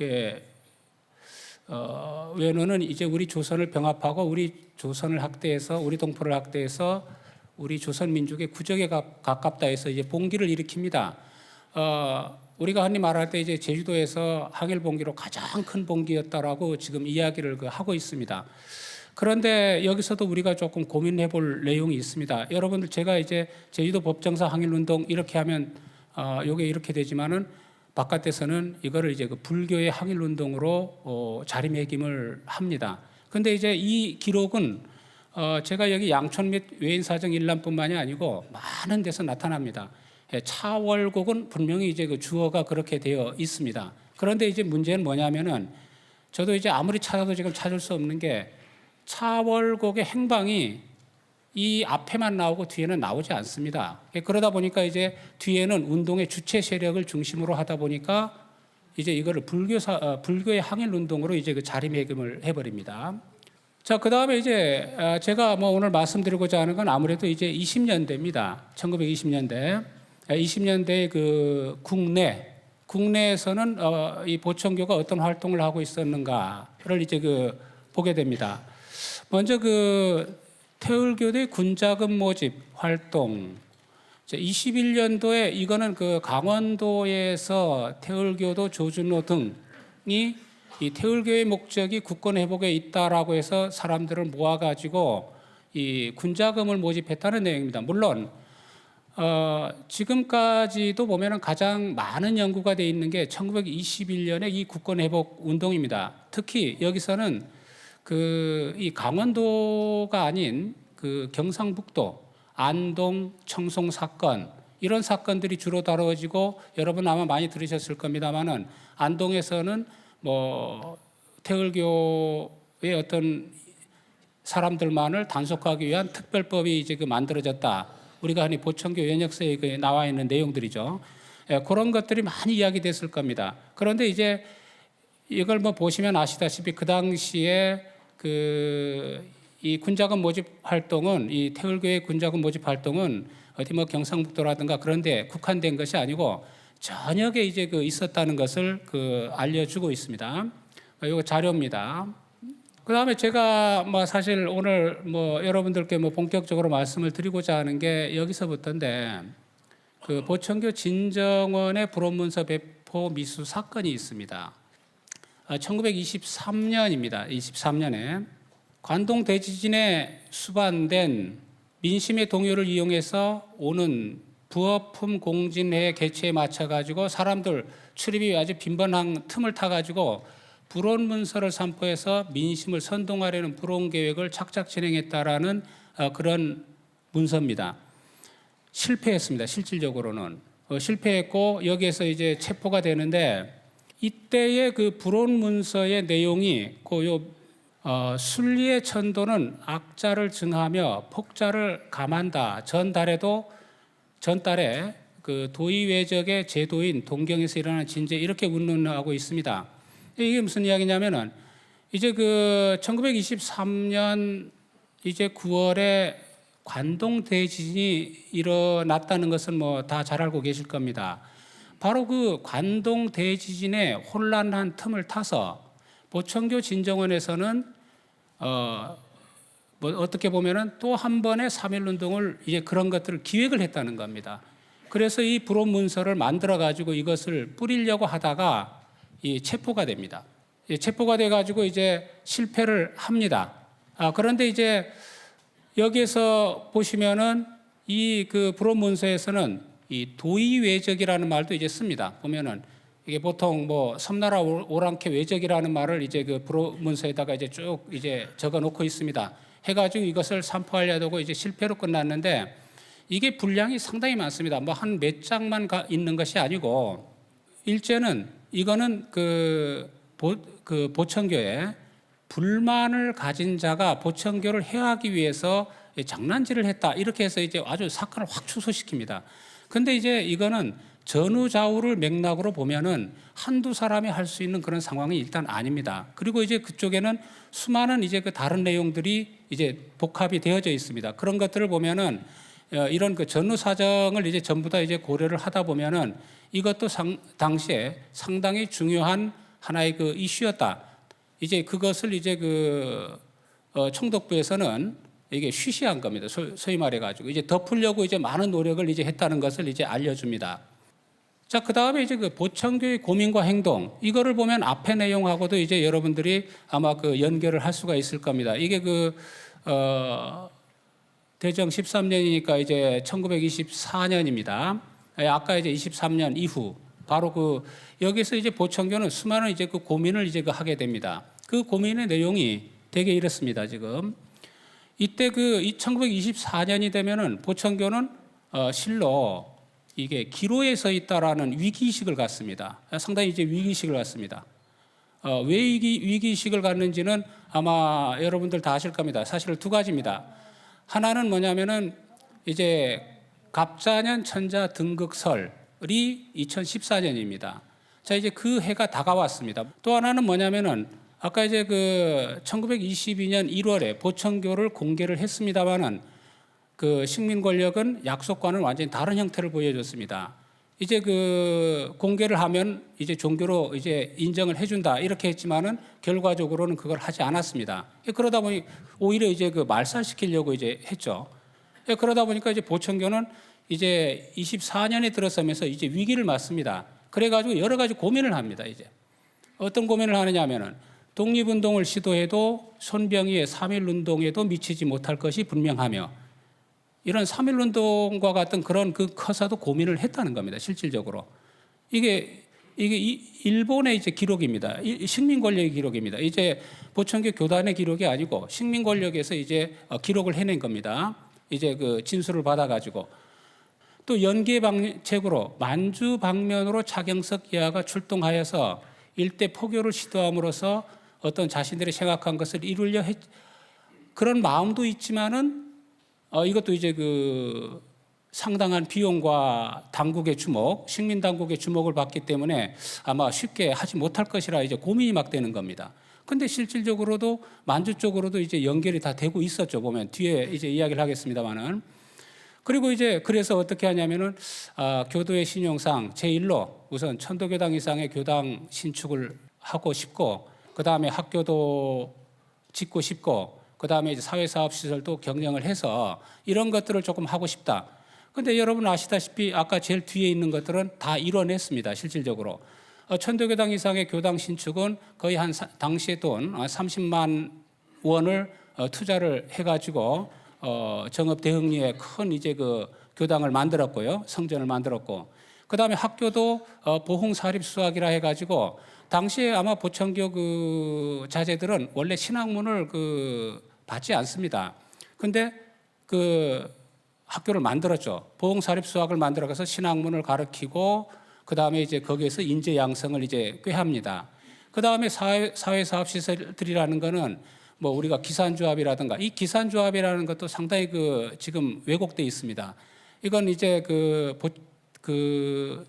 이제 우리 조선을 병합하고 우리 조선을 학대해서 우리 동포를 학대해서 우리 조선 민족의 구적에 가깝다 해서 이제 봉기를 일으킵니다. 우리가 흔히 말할 때 이제 제주도에서 항일 봉기로 가장 큰 봉기였다라고 지금 이야기를 하고 있습니다. 그런데 여기서도 우리가 조금 고민해 볼 내용이 있습니다. 여러분들 제가 이제 제주도 법정사 항일운동 이렇게 하면 요게 이렇게 되지만은 바깥에서는 이거를 이제 그 불교의 항일운동으로 자리매김을 합니다. 근데 이제 이 기록은 제가 여기 양촌 및 외인사정 일람뿐만이 아니고 많은 데서 나타납니다. 차월곡은 분명히 이제 그 주어가 그렇게 되어 있습니다. 그런데 이제 문제는 뭐냐면은 저도 이제 아무리 찾아도 지금 찾을 수 없는 게 차월곡의 행방이 이 앞에만 나오고 뒤에는 나오지 않습니다. 그러다 보니까 이제 뒤에는 운동의 주체 세력을 중심으로 하다 보니까 이제 이거를 불교의 항일 운동으로 이제 그 자리매김을 해버립니다. 자, 그 다음에 이제 제가 뭐 오늘 말씀드리고자 하는 건 아무래도 이제 20년대입니다. 1920년대. 20년대 그 국내 국내에서는 이 보청교가 어떤 활동을 하고 있었는가를 이제 보게 됩니다. 먼저 태울교대 군자금 모집 활동. 21년도에 이거는 강원도에서 태울교도 조준로 등이 이 태울교의 목적이 국권 회복에 있다라고 해서 사람들을 모아가지고 이 군자금을 모집했다는 내용입니다. 물론 지금까지도 보면은 가장 많은 연구가 돼 있는 게 1921년에 이 국권 회복 운동입니다. 특히 여기서는 이 강원도가 아닌 경상북도 안동 청송 사건 이런 사건들이 주로 다뤄지고 여러분 아마 많이 들으셨을 겁니다만은 안동에서는 태울교의 어떤 사람들만을 단속하기 위한 특별법이 이제 만들어졌다. 우리가 흔히 보청교 연역서에 나와 있는 내용들이죠. 그런 것들이 많이 이야기됐을 겁니다. 그런데 이제 이걸 보시면 아시다시피 그 당시에 이 군자금 모집 활동은 이 태울교의 군자금 모집 활동은 어디 경상북도라든가 그런데 국한된 것이 아니고 전역에 이제 있었다는 것을 알려주고 있습니다. 이거 자료입니다. 그다음에 제가 사실 오늘 여러분들께 본격적으로 말씀을 드리고자 하는 게 여기서부터인데 보청교 진정원의 불온문서 배포 미수 사건이 있습니다. 1923년입니다. 23년에 관동 대지진에 수반된 민심의 동요를 이용해서 오는 부어품 공진회 개최에 맞춰가지고 사람들 출입이 아주 빈번한 틈을 타가지고 불온 문서를 산포해서 민심을 선동하려는 불온 계획을 착착 진행했다라는 그런 문서입니다. 실패했습니다. 실질적으로는 실패했고 여기에서 이제 체포가 되는데 이때의 불온 문서의 내용이 순리의 천도는 악자를 증하며 폭자를 감한다. 전달에 도의 외적의 제도인 동경에서 일어나는 진제 이렇게 운운하고 있습니다. 이게 무슨 이야기냐면은 이제 1923년 이제 9월에 관동 대지진이 일어났다는 것은 다 잘 알고 계실 겁니다. 바로 관동 대지진의 혼란한 틈을 타서 보청교 진정원에서는 어떻게 보면은 또 한 번의 3.1 운동을 이제 그런 것들을 기획을 했다는 겁니다. 그래서 이 불온 문서를 만들어 가지고 이것을 뿌리려고 하다가 체포가 됩니다. 체포가 돼 가지고 이제 실패를 합니다. 그런데 이제 여기에서 보시면은 이 불온 문서에서는 이 도의 외적이라는 말도 이제 씁니다. 보면은 이게 보통 섬나라 오랑캐 외적이라는 말을 이제 불온 문서에다가 이제 쭉 이제 적어 놓고 있습니다. 해가지고 이것을 산포하려고 이제 실패로 끝났는데 이게 분량이 상당히 많습니다. 한 몇 장만 있는 것이 아니고 일제는 이거는 보청교에 불만을 가진 자가 보청교를 해하기 위해서 장난질을 했다 이렇게 해서 이제 아주 사건을 확 취소시킵니다. 근데 이제 이거는 전후좌우를 맥락으로 보면은 한두 사람이 할 수 있는 그런 상황이 일단 아닙니다. 그리고 이제 그쪽에는 수많은 이제 다른 내용들이 이제 복합이 되어져 있습니다. 그런 것들을 보면은 이런 전후 사정을 이제 전부 다 이제 고려를 하다 보면은 이것도 당시에 상당히 중요한 하나의 이슈였다. 이제 그것을 이제 총독부에서는 이게 쉬쉬한 겁니다. 소위 말해가지고 이제 덮으려고 이제 많은 노력을 이제 했다는 것을 이제 알려줍니다. 자, 그 다음에 이제 보청교의 고민과 행동 이거를 보면 앞의 내용하고도 이제 여러분들이 아마 연결을 할 수가 있을 겁니다. 이게 대정 13년이니까 이제 1924년입니다. 아까 이제 23년 이후 바로 여기서 이제 보청교는 수많은 이제 고민을 이제 하게 됩니다. 그 고민의 내용이 되게 이렇습니다. 지금 이때 1924년이 되면은 보청교는 실로 이게 기로에 서 있다라는 위기의식을 갖습니다. 상당히 이제 위기의식을 갖습니다. 왜 위기의식을 갖는지는 아마 여러분들 다 아실 겁니다. 사실 두 가지입니다. 하나는 뭐냐면은 이제 갑자년 천자 등극설이 2014년입니다. 자, 이제 그 해가 다가왔습니다. 또 하나는 뭐냐면은 아까 이제 1922년 1월에 보청교를 공개를 했습니다만은 식민 권력은 약속과는 완전히 다른 형태를 보여줬습니다. 이제 그 공개를 하면 이제 종교로 이제 인정을 해준다 이렇게 했지만은 결과적으로는 그걸 하지 않았습니다. 그러다 보니 오히려 이제 그 말살시키려고 이제 했죠. 그러다 보니까 이제 보천교는 이제 24년에 들어서면서 이제 위기를 맞습니다. 그래가지고 여러 가지 고민을 합니다. 이제 어떤 고민을 하느냐면은 독립운동을 시도해도 손병희의 3.1운동에도 미치지 못할 것이 분명하며 이런 3.1운동과 같은 그런 그 커서도 고민을 했다는 겁니다. 실질적으로. 이게 일본의 이제 기록입니다. 식민 권력의 기록입니다. 이제 보천교 교단의 기록이 아니고 식민 권력에서 이제 기록을 해낸 겁니다. 이제 그 진술을 받아가지고 또 연계 방책으로 만주 방면으로 차경석 여하가 출동하여서 일대 포교를 시도함으로써 어떤 자신들이 생각한 것을 이루려 그런 마음도 있지만은 이것도 이제 그 상당한 비용과 당국의 주목, 식민 당국의 주목을 받기 때문에 아마 쉽게 하지 못할 것이라 이제 고민이 막 되는 겁니다. 근데 실질적으로도 만주 쪽으로도 이제 연결이 다 되고 있었죠. 보면 뒤에 이제 이야기를 하겠습니다만은. 그리고 이제 그래서 어떻게 하냐면은 교도의 신용상 제1로 우선 천도교당 이상의 교당 신축을 하고 싶고 그 다음에 학교도 짓고 싶고 그 다음에 이제 사회사업시설도 경영을 해서 이런 것들을 조금 하고 싶다. 근데 여러분 아시다시피 아까 제일 뒤에 있는 것들은 다 이뤄냈습니다. 실질적으로. 천도교당 이상의 교당 신축은 거의 한 당시의 돈 30만 원을 투자를 해가지고 정읍 대흥리에 큰 이제 그 교당을 만들었고요. 성전을 만들었고. 그 다음에 학교도 보홍사립수학이라 해가지고 당시에 아마 보천교 그 자제들은 원래 신학문을 받지 않습니다. 근데 그 학교를 만들었죠. 보홍사립수학을 만들어서 신학문을 가르치고 그 다음에 이제 거기에서 인재 양성을 이제 꾀합니다. 그 다음에 사회사업시설들이라는 거는 뭐 우리가 기산조합이라든가 이 기산조합이라는 것도 상당히 지금 왜곡돼 있습니다. 이건 이제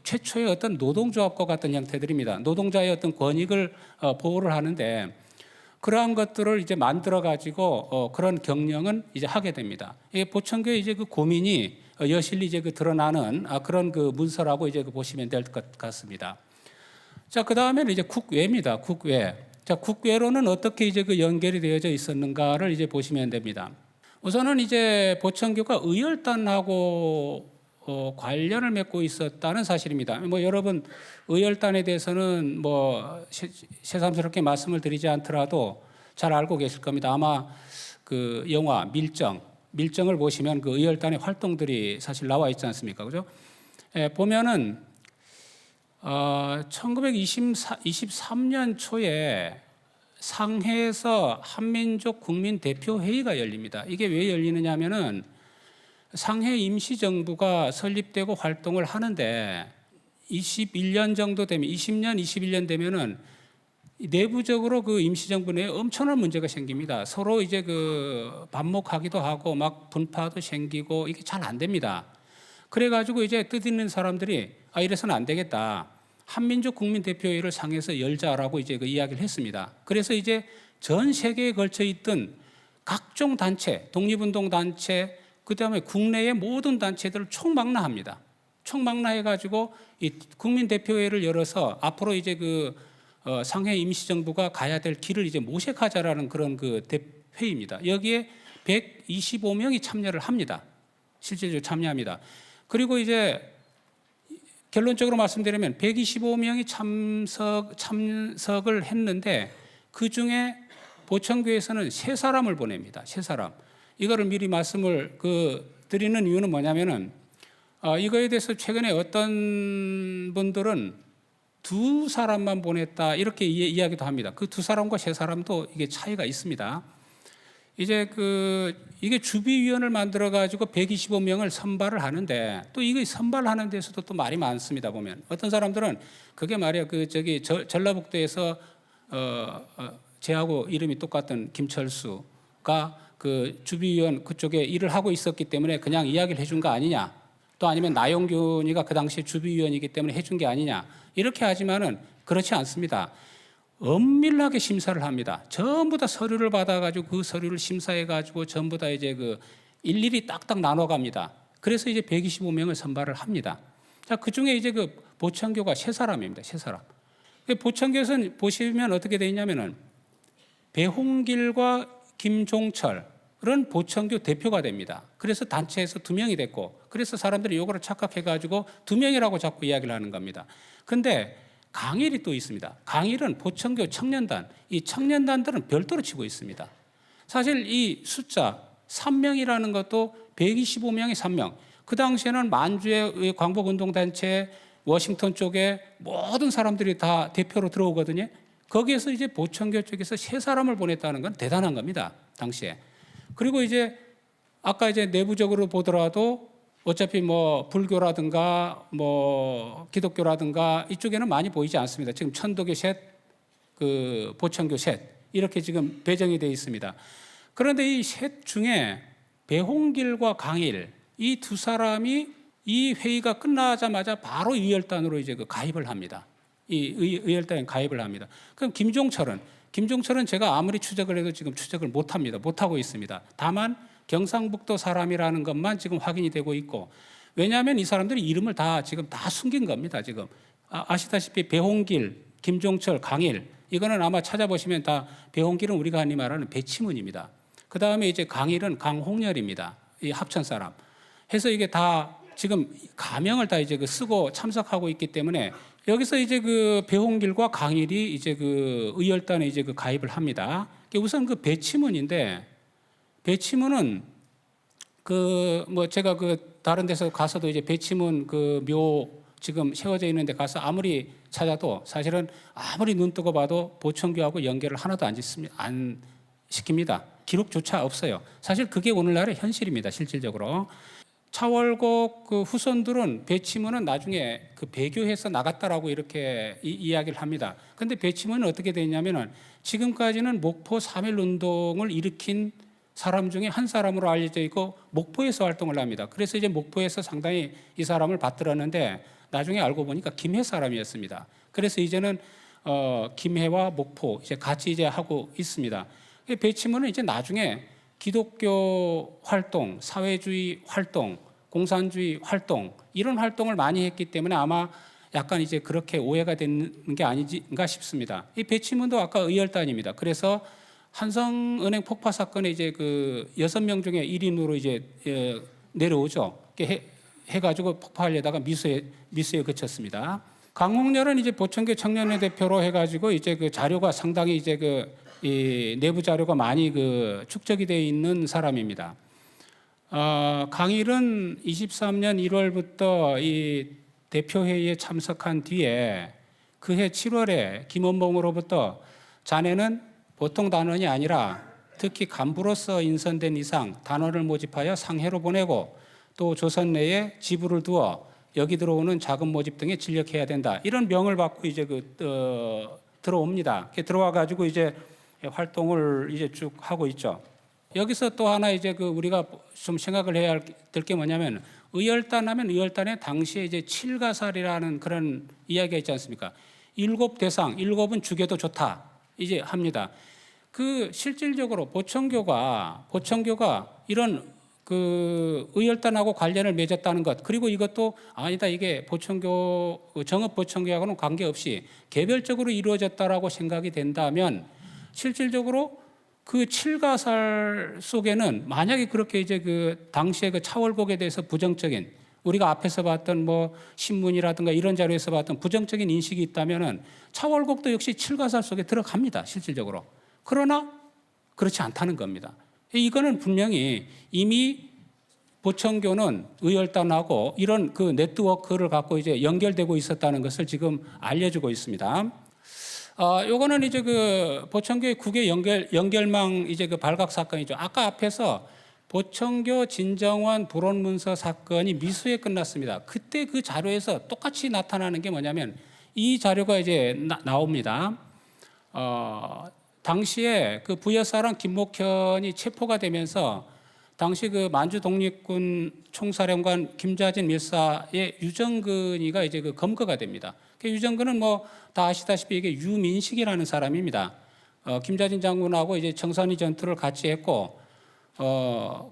최초의 어떤 노동조합과 같은 형태들입니다. 노동자의 어떤 권익을 보호를 하는데 그러한 것들을 이제 만들어 가지고 그런 경영은 이제 하게 됩니다. 보천교의 이제 그 고민이 여실히 이제 드러나는 그런 문서라고 이제 보시면 될 것 같습니다. 자, 그 다음에는 이제 국외입니다. 국외. 자, 국외로는 어떻게 이제 연결이 되어져 있었는가를 이제 보시면 됩니다. 우선은 이제 보천교가 의열단하고 관련을 맺고 있었다는 사실입니다. 뭐 여러분 의열단에 대해서는 뭐 새삼스럽게 말씀을 드리지 않더라도 잘 알고 계실 겁니다. 아마 그 영화 밀정을 보시면 그 의열단의 활동들이 사실 나와 있지 않습니까? 그죠? 보면은 1923년 초에 상해에서 한민족 국민대표회의가 열립니다. 이게 왜 열리느냐 하면은 상해 임시정부가 설립되고 활동을 하는데 21년 정도 되면 20년, 21년 되면은 내부적으로 그 임시정부 내에 엄청난 문제가 생깁니다. 서로 이제 반목하기도 하고 막 분파도 생기고 이게 잘 안 됩니다. 그래가지고 이제 뜻있는 사람들이 이래서는 안 되겠다. 한민족 국민대표회의를 상해에서 열자라고 이제 이야기를 했습니다. 그래서 이제 전 세계에 걸쳐 있던 각종 단체, 독립운동 단체, 그 다음에 국내의 모든 단체들을 총망라합니다. 총망라해가지고 이 국민대표회의를 열어서 앞으로 이제 상해 임시정부가 가야 될 길을 이제 모색하자라는 그런 회의입니다. 여기에 125명이 참여를 합니다. 실질적으로 참여합니다. 그리고 이제 결론적으로 말씀드리면 125명이 참석을 했는데 그 중에 보천교에서는 3사람을 보냅니다. 3사람. 이거를 미리 말씀을 드리는 이유는 뭐냐면은 이거에 대해서 최근에 어떤 분들은 2사람만 보냈다 이렇게 이야기도 합니다. 그 2사람과 3사람도 이게 차이가 있습니다. 이제 이게 주비위원을 만들어 가지고 125명을 선발을 하는데 또 이거 선발하는 데서도 또 말이 많습니다. 보면 어떤 사람들은 그게 말이야 전라북도에서 제하고 이름이 똑같은 김철수가 주비위원 그쪽에 일을 하고 있었기 때문에 그냥 이야기를 해준 거 아니냐. 또 아니면 나용균이가 그 당시에 주비위원이기 때문에 해준 게 아니냐. 이렇게 하지만은 그렇지 않습니다. 엄밀하게 심사를 합니다. 전부 다 서류를 받아가지고 그 서류를 심사해가지고 전부 다 이제 일일이 딱딱 나눠갑니다. 그래서 이제 125명을 선발을 합니다. 자, 그 중에 이제 그 보청교가 세 사람입니다. 세 사람. 보청교에서는 보시면 어떻게 되어 있냐면은 배홍길과 김종철은 보청교 대표가 됩니다. 그래서 단체에서 2명이 됐고, 그래서 사람들이 요거를 착각해가지고 2명이라고 자꾸 이야기를 하는 겁니다. 근데 강일이 또 있습니다. 강일은 보청교 청년단, 이 청년단들은 별도로 치고 있습니다. 사실 이 숫자 3명이라는 것도 125명이 3명. 그 당시에는 만주의 광복운동단체, 워싱턴 쪽에 모든 사람들이 다 대표로 들어오거든요. 거기에서 이제 보청교 쪽에서 3사람을 보냈다는 건 대단한 겁니다. 당시에. 그리고 이제 아까 이제 내부적으로 보더라도 어차피 뭐 불교라든가 뭐 기독교라든가 이쪽에는 많이 보이지 않습니다. 지금 천도교 셋, 그 보청교 셋 이렇게 지금 배정이 되어 있습니다. 그런데 이 셋 중에 배홍길과 강일 이 2사람이 이 회의가 끝나자마자 바로 의열단으로 이제 그 가입을 합니다. 이 의열단에 가입을 합니다. 그럼 김종철은 제가 아무리 추적을 해도 지금 추적을 못합니다. 못하고 있습니다. 다만 경상북도 사람이라는 것만 지금 확인이 되고 있고, 왜냐하면 이 사람들이 이름을 다 지금 다 숨긴 겁니다. 지금 아시다시피 배홍길, 김종철, 강일 이거는 아마 찾아보시면 다 배홍길은 우리가 흔히 말하는 배치문입니다. 그 다음에 이제 강일은 강홍렬입니다. 이 합천 사람. 해서 이게 다 지금 가명을 다 이제 그 쓰고 참석하고 있기 때문에 여기서 이제 그 배홍길과 강일이 이제 그 의열단에 이제 그 가입을 합니다. 우선 그 배치문인데, 배치문은 그 뭐 제가 그 다른 데서 가서도 이제 배치문 그 묘 지금 세워져 있는데 가서 아무리 찾아도 사실은 아무리 눈 뜨고 봐도 보청교하고 연결을 하나도 안 시킵니다. 기록조차 없어요. 사실 그게 오늘날의 현실입니다. 실질적으로. 차월곡 그 후손들은 배치문은 나중에 그 배교해서 나갔다라고 이렇게 이야기를 합니다. 그런데 배치문은 어떻게 됐냐면은 지금까지는 목포 3.1 운동을 일으킨 사람 중에 한 사람으로 알려져 있고 목포에서 활동을 합니다. 그래서 이제 목포에서 상당히 이 사람을 받들었는데 나중에 알고 보니까 김해 사람이었습니다. 그래서 이제는 김해와 목포 이제 같이 이제 하고 있습니다. 배치문은 이제 나중에 기독교 활동, 사회주의 활동, 공산주의 활동 이런 활동을 많이 했기 때문에 아마 약간 이제 그렇게 오해가 되는 게 아닌가 싶습니다. 이 배치문도 아까 의열단입니다. 그래서 한성은행 폭파 사건에 이제 그 6명 중에 1인으로 이제 내려오죠. 해가지고 폭파하려다가 미수에 그쳤습니다. 강홍렬은 이제 보청교 청년회 대표로 해가지고 이제 그 자료가 상당히 이제 이 내부 자료가 많이 그 축적이 되어 있는 사람입니다. 강일은 23년 1월부터 이 대표회의에 참석한 뒤에 그해 7월에 김원봉으로부터 자네는 보통 단원이 아니라 특히 간부로서 인선된 이상 단원을 모집하여 상해로 보내고 또 조선 내에 지부를 두어 여기 들어오는 자금 모집 등에 진력해야 된다. 이런 명을 받고 이제 들어옵니다. 들어와 가지고 이제 활동을 이제 쭉 하고 있죠. 여기서 또 하나 이제 우리가 좀 생각을 해야 될 게 뭐냐면 의열단 하면 의열단에 당시에 이제 칠가살이라는 그런 이야기가 있지 않습니까? 7대상, 7은 죽여도 좋다. 이제 합니다. 그 실질적으로 보청교가 이런 그 의열단하고 관련을 맺었다는 것, 그리고 이것도 아니다, 이게 보청교 정읍 보청교하고는 관계없이 개별적으로 이루어졌다라고 생각이 된다면 실질적으로 그 칠가살 속에는 만약에 그렇게 이제 그 당시에 그 차월곡에 대해서 부정적인 우리가 앞에서 봤던 뭐 신문이라든가 이런 자료에서 봤던 부정적인 인식이 있다면은 차월곡도 역시 칠가살 속에 들어갑니다. 실질적으로. 그러나 그렇지 않다는 겁니다. 이거는 분명히 이미 보청교는 의열단하고 이런 그 네트워크를 갖고 이제 연결되고 있었다는 것을 지금 알려주고 있습니다. 요거는 이제 그 보청교의 국외 연결망 이제 그 발각 사건이죠. 아까 앞에서 보청교 진정원 불온문서 사건이 미수에 끝났습니다. 그때 그 자료에서 똑같이 나타나는 게 뭐냐면 이 자료가 이제 나옵니다. 당시에 그 부여사랑 김목현이 체포가 되면서 당시 그 만주 독립군 총사령관 김좌진 밀사의 유정근이가 이제 그 검거가 됩니다. 그 유정근은 뭐 다 아시다시피 이게 유민식이라는 사람입니다. 김좌진 장군하고 이제 청산리 전투를 같이 했고,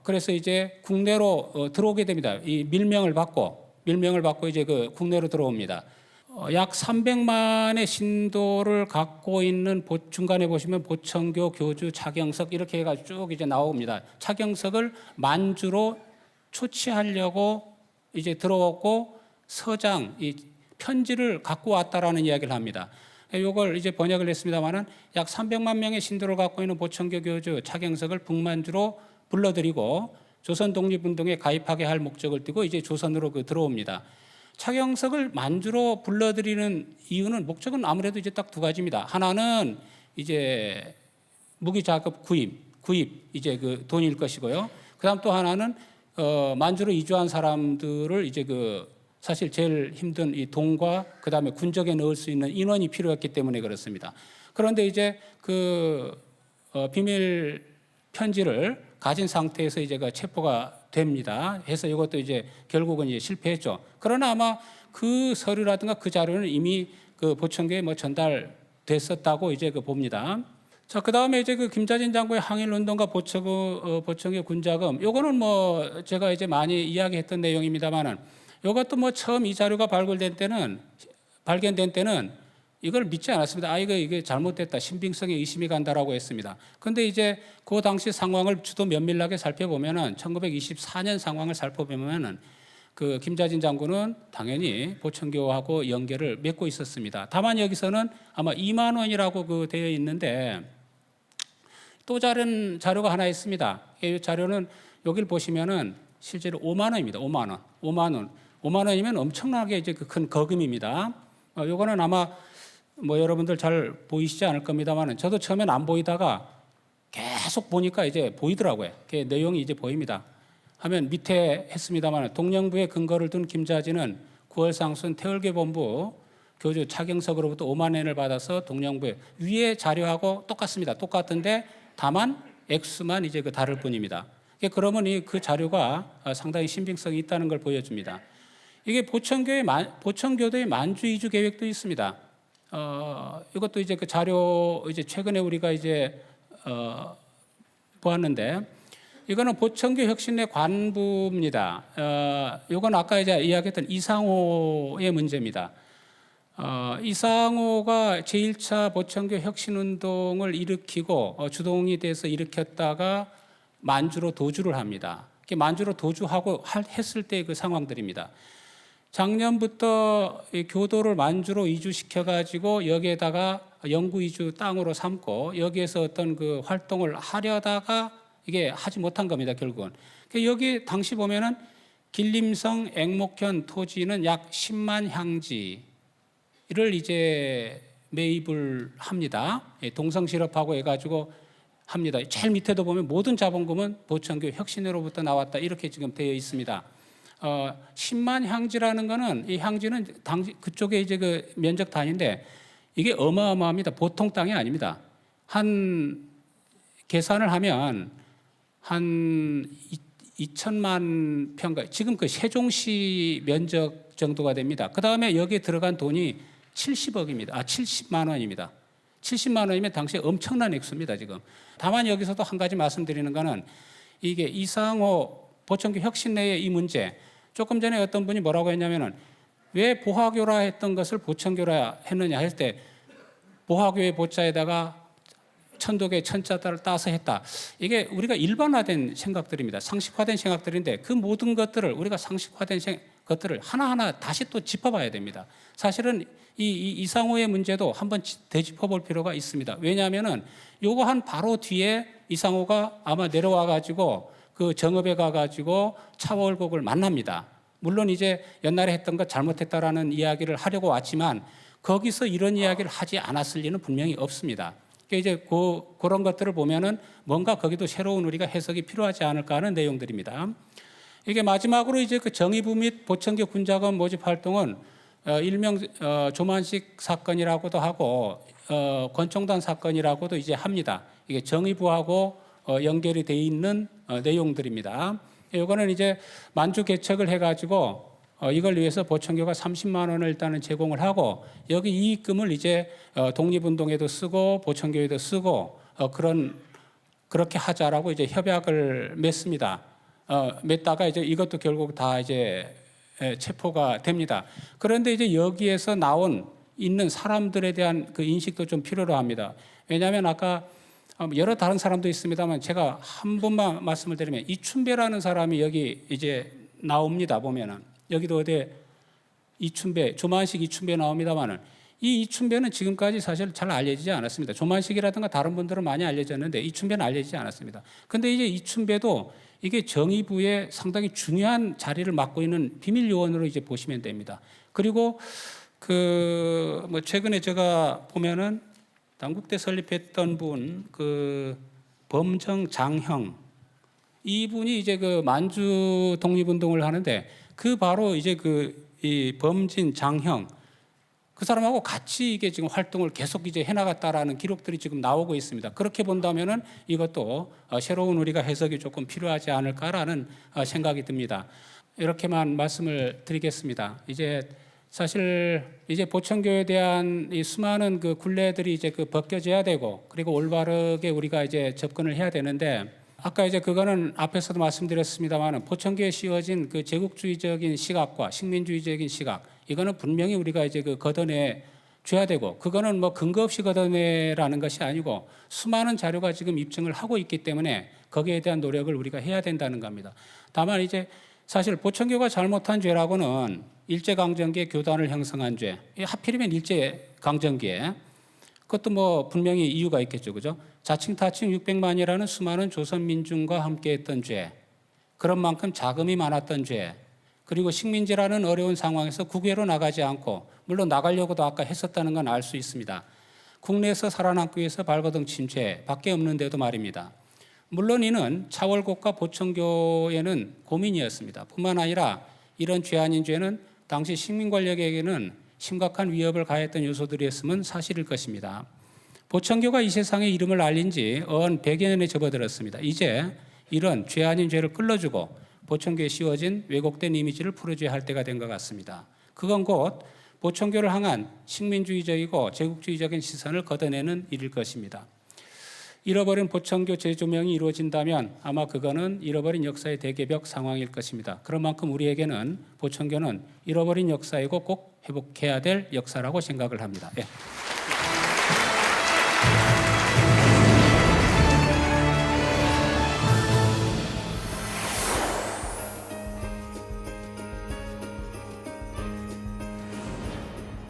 그래서 이제 국내로 들어오게 됩니다. 이 밀명을 받고 밀명을 받고 이제 그 국내로 들어옵니다. 약 300만의 신도를 갖고 있는 중간에 보시면 보청교, 교주, 차경석 이렇게 해가지고 쭉 이제 나옵니다. 차경석을 만주로 초치하려고 이제 들어오고 서장 이 편지를 갖고 왔다라는 이야기를 합니다. 이걸 이제 번역을 했습니다만은 약 300만 명의 신도를 갖고 있는 보청교 교주 차경석을 북만주로 불러들이고 조선 독립운동에 가입하게 할 목적을 띠고 이제 조선으로 들어옵니다. 차경석을 만주로 불러들이는 이유는 목적은 아무래도 이제 딱 두 가지입니다. 하나는 이제 무기 자급 구입 이제 그 돈일 것이고요. 그다음 또 하나는 만주로 이주한 사람들을 이제 사실 제일 힘든 이 돈과 그다음에 군적에 넣을 수 있는 인원이 필요했기 때문에 그렇습니다. 그런데 이제 비밀 편지를 가진 상태에서 이제 체포가 됩니다. 해서 이것도 이제 결국은 이제 실패했죠. 그러나 아마 그 서류라든가 그 자료는 이미 보청교에 전달됐었다고 이제 봅니다. 자, 그 다음에 이제 김자진 장군의 항일운동과 보청교 군자금, 요거는 제가 이제 많이 이야기했던 내용입니다만은, 요것도 처음 이 자료가 발견된 때는 이걸 믿지 않았습니다. 이게 잘못됐다, 신빙성에 의심이 간다라고 했습니다. 그런데 이제 그 당시 상황을 주도 면밀하게 살펴보면은 1924년 상황을 살펴보면은 김자진 장군은 당연히 보청교하고 연계를 맺고 있었습니다. 다만 여기서는 아마 2만 원이라고 되어 있는데 또 다른 자료가 하나 있습니다. 이 자료는 여기를 보시면은 실제로 5만 원입니다. 5만 원이면 엄청나게 이제 큰 거금입니다. 요거는 아마 여러분들 잘 보이시지 않을 겁니다만은 저도 처음엔 안 보이다가 계속 보니까 이제 보이더라고요. 그 내용이 이제 보입니다. 하면 밑에 했습니다만 동령부의 근거를 둔 김자진은 9월 상순 태월계 본부 교주 차경석으로부터 5만 원을 받아서 동령부에 위에 자료하고 똑같습니다. 똑같은데 다만 액수만 이제 다를 뿐입니다. 그러면 그 자료가 상당히 신빙성이 있다는 걸 보여줍니다. 이게 보청교도의 만주 이주 계획도 있습니다. 이것도 이제 자료 이제 최근에 우리가 이제 보았는데 이거는 보청교 혁신의 관부입니다. 이건 아까 이제 이야기했던 이상호의 문제입니다. 이상호가 제1차 보청교 혁신운동을 일으키고 주동이 돼서 일으켰다가 만주로 도주를 합니다. 만주로 도주하고 했을 때 그 상황들입니다. 작년부터 교도를 만주로 이주시켜가지고 여기에다가 영구 이주 땅으로 삼고 여기에서 어떤 활동을 하려다가 이게 하지 못한 겁니다, 결국은. 여기 당시 보면은 길림성 액목현 토지는 약 10만 향지를 이제 매입을 합니다. 동성실업하고 해가지고 합니다. 제일 밑에도 보면 모든 자본금은 보청교 혁신회로부터 나왔다 이렇게 지금 되어 있습니다. 10만 향지라는 거는 이 향지는 그쪽에 이제 면적 단위인데 이게 어마어마합니다. 보통 땅이 아닙니다. 한 계산을 하면 한 2천만 평가, 지금 세종시 면적 정도가 됩니다. 그 다음에 여기에 들어간 돈이 70억입니다. 70만 원입니다. 70만 원이면 당시에 엄청난 액수입니다, 지금. 다만 여기서도 한 가지 말씀드리는 거는 이게 이상호 보청교 혁신내의 이 문제, 조금 전에 어떤 분이 뭐라고 했냐면은 왜 보화교라 했던 것을 보청교라 했느냐 할 때 보화교의 보자에다가 천독의 천자를 따서 했다. 이게 우리가 일반화된 생각들입니다. 상식화된 생각들인데 그 모든 것들을 우리가 상식화된 것들을 하나하나 다시 또 짚어봐야 됩니다. 사실은 이상호의 문제도 한번 되짚어볼 필요가 있습니다. 왜냐하면은 요거 한 바로 뒤에 이상호가 아마 내려와 가지고 정읍에 가가지고 차월곡을 만납니다. 물론 이제 옛날에 했던 것 잘못했다라는 이야기를 하려고 왔지만 거기서 이런 이야기를 하지 않았을 리는 분명히 없습니다. 이제 그런 것들을 보면은 뭔가 거기도 새로운 우리가 해석이 필요하지 않을까 하는 내용들입니다. 이게 마지막으로 이제 정의부 및 보청교 군자금 모집 활동은 일명 조만식 사건이라고도 하고 권총단 사건이라고도 이제 합니다. 이게 정의부하고 연결이 돼 있는 내용들입니다. 이거는 이제 만주 개척을 해가지고 이걸 위해서 보청교가 30만 원을 일단은 제공을 하고 여기 이익금을 이제 독립운동에도 쓰고 보청교에도 쓰고 그렇게 하자라고 이제 협약을 맺습니다. 맺다가 이제 이것도 결국 다 이제 체포가 됩니다. 그런데 이제 여기에서 있는 사람들에 대한 그 인식도 좀 필요로 합니다. 왜냐하면 아까 여러 다른 사람도 있습니다만 제가 한 번만 말씀을 드리면 이춘배라는 사람이 여기 이제 나옵니다. 보면은 여기도 어디 이춘배, 조만식 이춘배 나옵니다만은 이 이춘배는 지금까지 사실 잘 알려지지 않았습니다. 조만식이라든가 다른 분들은 많이 알려졌는데 이춘배는 알려지지 않았습니다. 근데 이제 이춘배도 이게 정의부에 상당히 중요한 자리를 맡고 있는 비밀 요원으로 이제 보시면 됩니다. 그리고 뭐 최근에 제가 보면은 당국대 설립했던 분 범정 장형 이분이 이제 그 만주 독립운동을 하는데 바로 이제 이 범진 장형 그 사람하고 같이 이게 지금 활동을 계속 이제 해나갔다라는 기록들이 지금 나오고 있습니다. 그렇게 본다면은 이것도 새로운 우리가 해석이 조금 필요하지 않을까라는 생각이 듭니다. 이렇게만 말씀을 드리겠습니다. 이제 사실 이제 보천교에 대한 이 수많은 그 굴레들이 이제 벗겨져야 되고 그리고 올바르게 우리가 이제 접근을 해야 되는데 아까 이제 그거는 앞에서도 말씀드렸습니다만 보천교에 씌워진 그 제국주의적인 시각과 식민주의적인 시각 이거는 분명히 우리가 이제 걷어내 줘야 되고 그거는 뭐 근거 없이 걷어내라는 것이 아니고 수많은 자료가 지금 입증을 하고 있기 때문에 거기에 대한 노력을 우리가 해야 된다는 겁니다. 다만 이제 사실 보천교가 잘못한 죄라고는 일제강점기에 교단을 형성한 죄, 하필이면 일제강점기에 그것도 뭐 분명히 이유가 있겠죠, 그죠? 자칭 타칭 600만이라는 수많은 조선 민중과 함께했던 죄, 그런 만큼 자금이 많았던 죄, 그리고 식민지라는 어려운 상황에서 국외로 나가지 않고 물론 나가려고도 아까 했었다는 건 알 수 있습니다. 국내에서 살아남기 위해서 발버둥친 죄 밖에 없는데도 말입니다. 물론 이는 차월곡과 보천교에는 고민이었습니다. 뿐만 아니라 이런 죄 아닌 죄는 당시 식민 권력에게는 심각한 위협을 가했던 요소들이었으면 사실일 것입니다. 보천교가 이 세상에 이름을 알린 지 100여 년에 접어들었습니다. 이제 이런 죄 아닌 죄를 끌어주고 보천교에 씌워진 왜곡된 이미지를 풀어줘야 할 때가 된 것 같습니다. 그건 곧 보천교를 향한 식민주의적이고 제국주의적인 시선을 걷어내는 일일 것입니다. 잃어버린 보천교 재조명이 이루어진다면 아마 그거는 잃어버린 역사의 대개벽 상황일 것입니다. 그런 만큼 우리에게는 보천교는 잃어버린 역사이고 꼭 회복해야 될 역사라고 생각을 합니다. 예.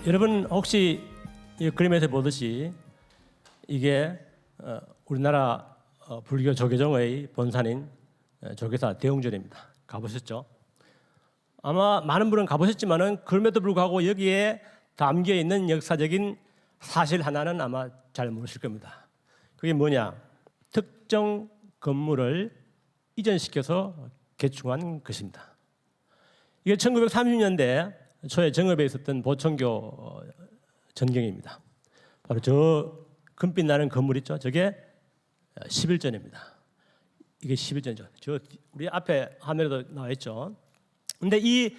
여러분 혹시 이 그림에서 보듯이 이게 우리나라 불교 조계종의 본산인 조계사 대웅전입니다. 가보셨죠? 아마 많은 분은 가보셨지만은 그럼에도 불구하고 여기에 담겨 있는 역사적인 사실 하나는 아마 잘 모르실 겁니다. 그게 뭐냐? 특정 건물을 이전시켜서 개축한 것입니다. 이게 1930년대 초에 정읍에 있었던 보천교 전경입니다. 바로 저 금빛 나는 건물 있죠? 저게 11전입니다. 이게 11전이죠. 저 우리 앞에 화면에도 나와 있죠. 근데 이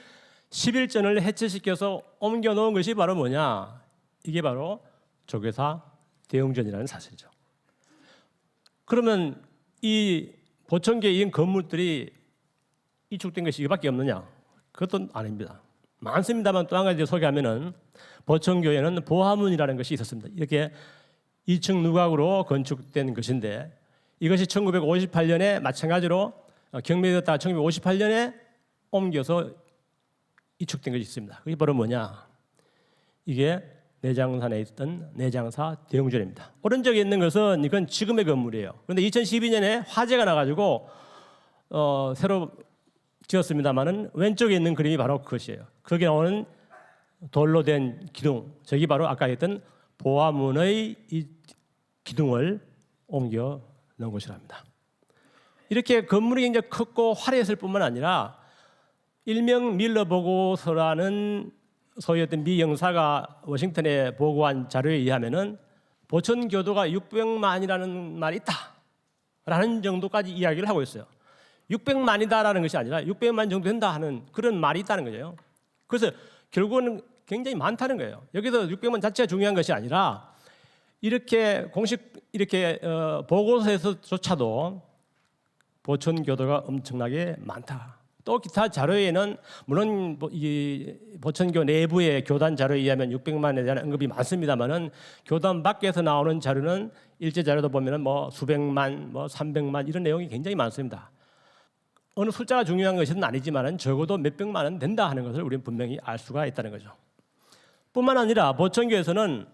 11전을 해체시켜서 옮겨 놓은 것이 바로 뭐냐? 이게 바로 조계사 대웅전이라는 사실이죠. 그러면 이 보천교에 있는 건물들이 이축된 것이 이밖에 없느냐? 그것도 아닙니다. 많습니다만 또 한 가지 소개하면은 보천교에는 보화문이라는 것이 있었습니다. 이렇게 2층 누각으로 건축된 것인데 이것이 1958년에 마찬가지로 경매되었다가 1958년에 옮겨서 이축된 것이 있습니다. 그게 바로 뭐냐? 이게 내장산에 있던 내장사 대웅전입니다. 오른쪽에 있는 것은 이건 지금의 건물이에요. 그런데 2012년에 화재가 나가지고 새로 지었습니다만은 왼쪽에 있는 그림이 바로 그것이에요. 거기에 나오는 돌로 된 기둥, 저기 바로 아까 했던 보화문의 이 기둥을 옮겨 놓은 곳이랍니다. 이렇게 건물이 굉장히 컸고 화려했을 뿐만 아니라 일명 밀러 보고서라는 소위 어떤 미 영사가 워싱턴에 보고한 자료에 의하면은 보천교도가 600만이라는 말이 있다라는 정도까지 이야기를 하고 있어요. 600만이다라는 것이 아니라 600만 정도 된다 하는 그런 말이 있다는 거예요. 그래서 결국은 굉장히 많다는 거예요. 여기서 600만 자체가 중요한 것이 아니라 이렇게 공식 이렇게 보고서에서조차도 보천교도가 엄청나게 많다. 또 기타 자료에는 물론 이 보천교 내부의 교단 자료에 의하면 600만에 대한 언급이 많습니다만은 교단 밖에서 나오는 자료는 일제 자료도 보면은 뭐 수백만, 뭐 300만 이런 내용이 굉장히 많습니다. 어느 숫자가 중요한 것은 아니지만은 적어도 몇백만은 된다 하는 것을 우리는 분명히 알 수가 있다는 거죠. 뿐만 아니라 보천교에서는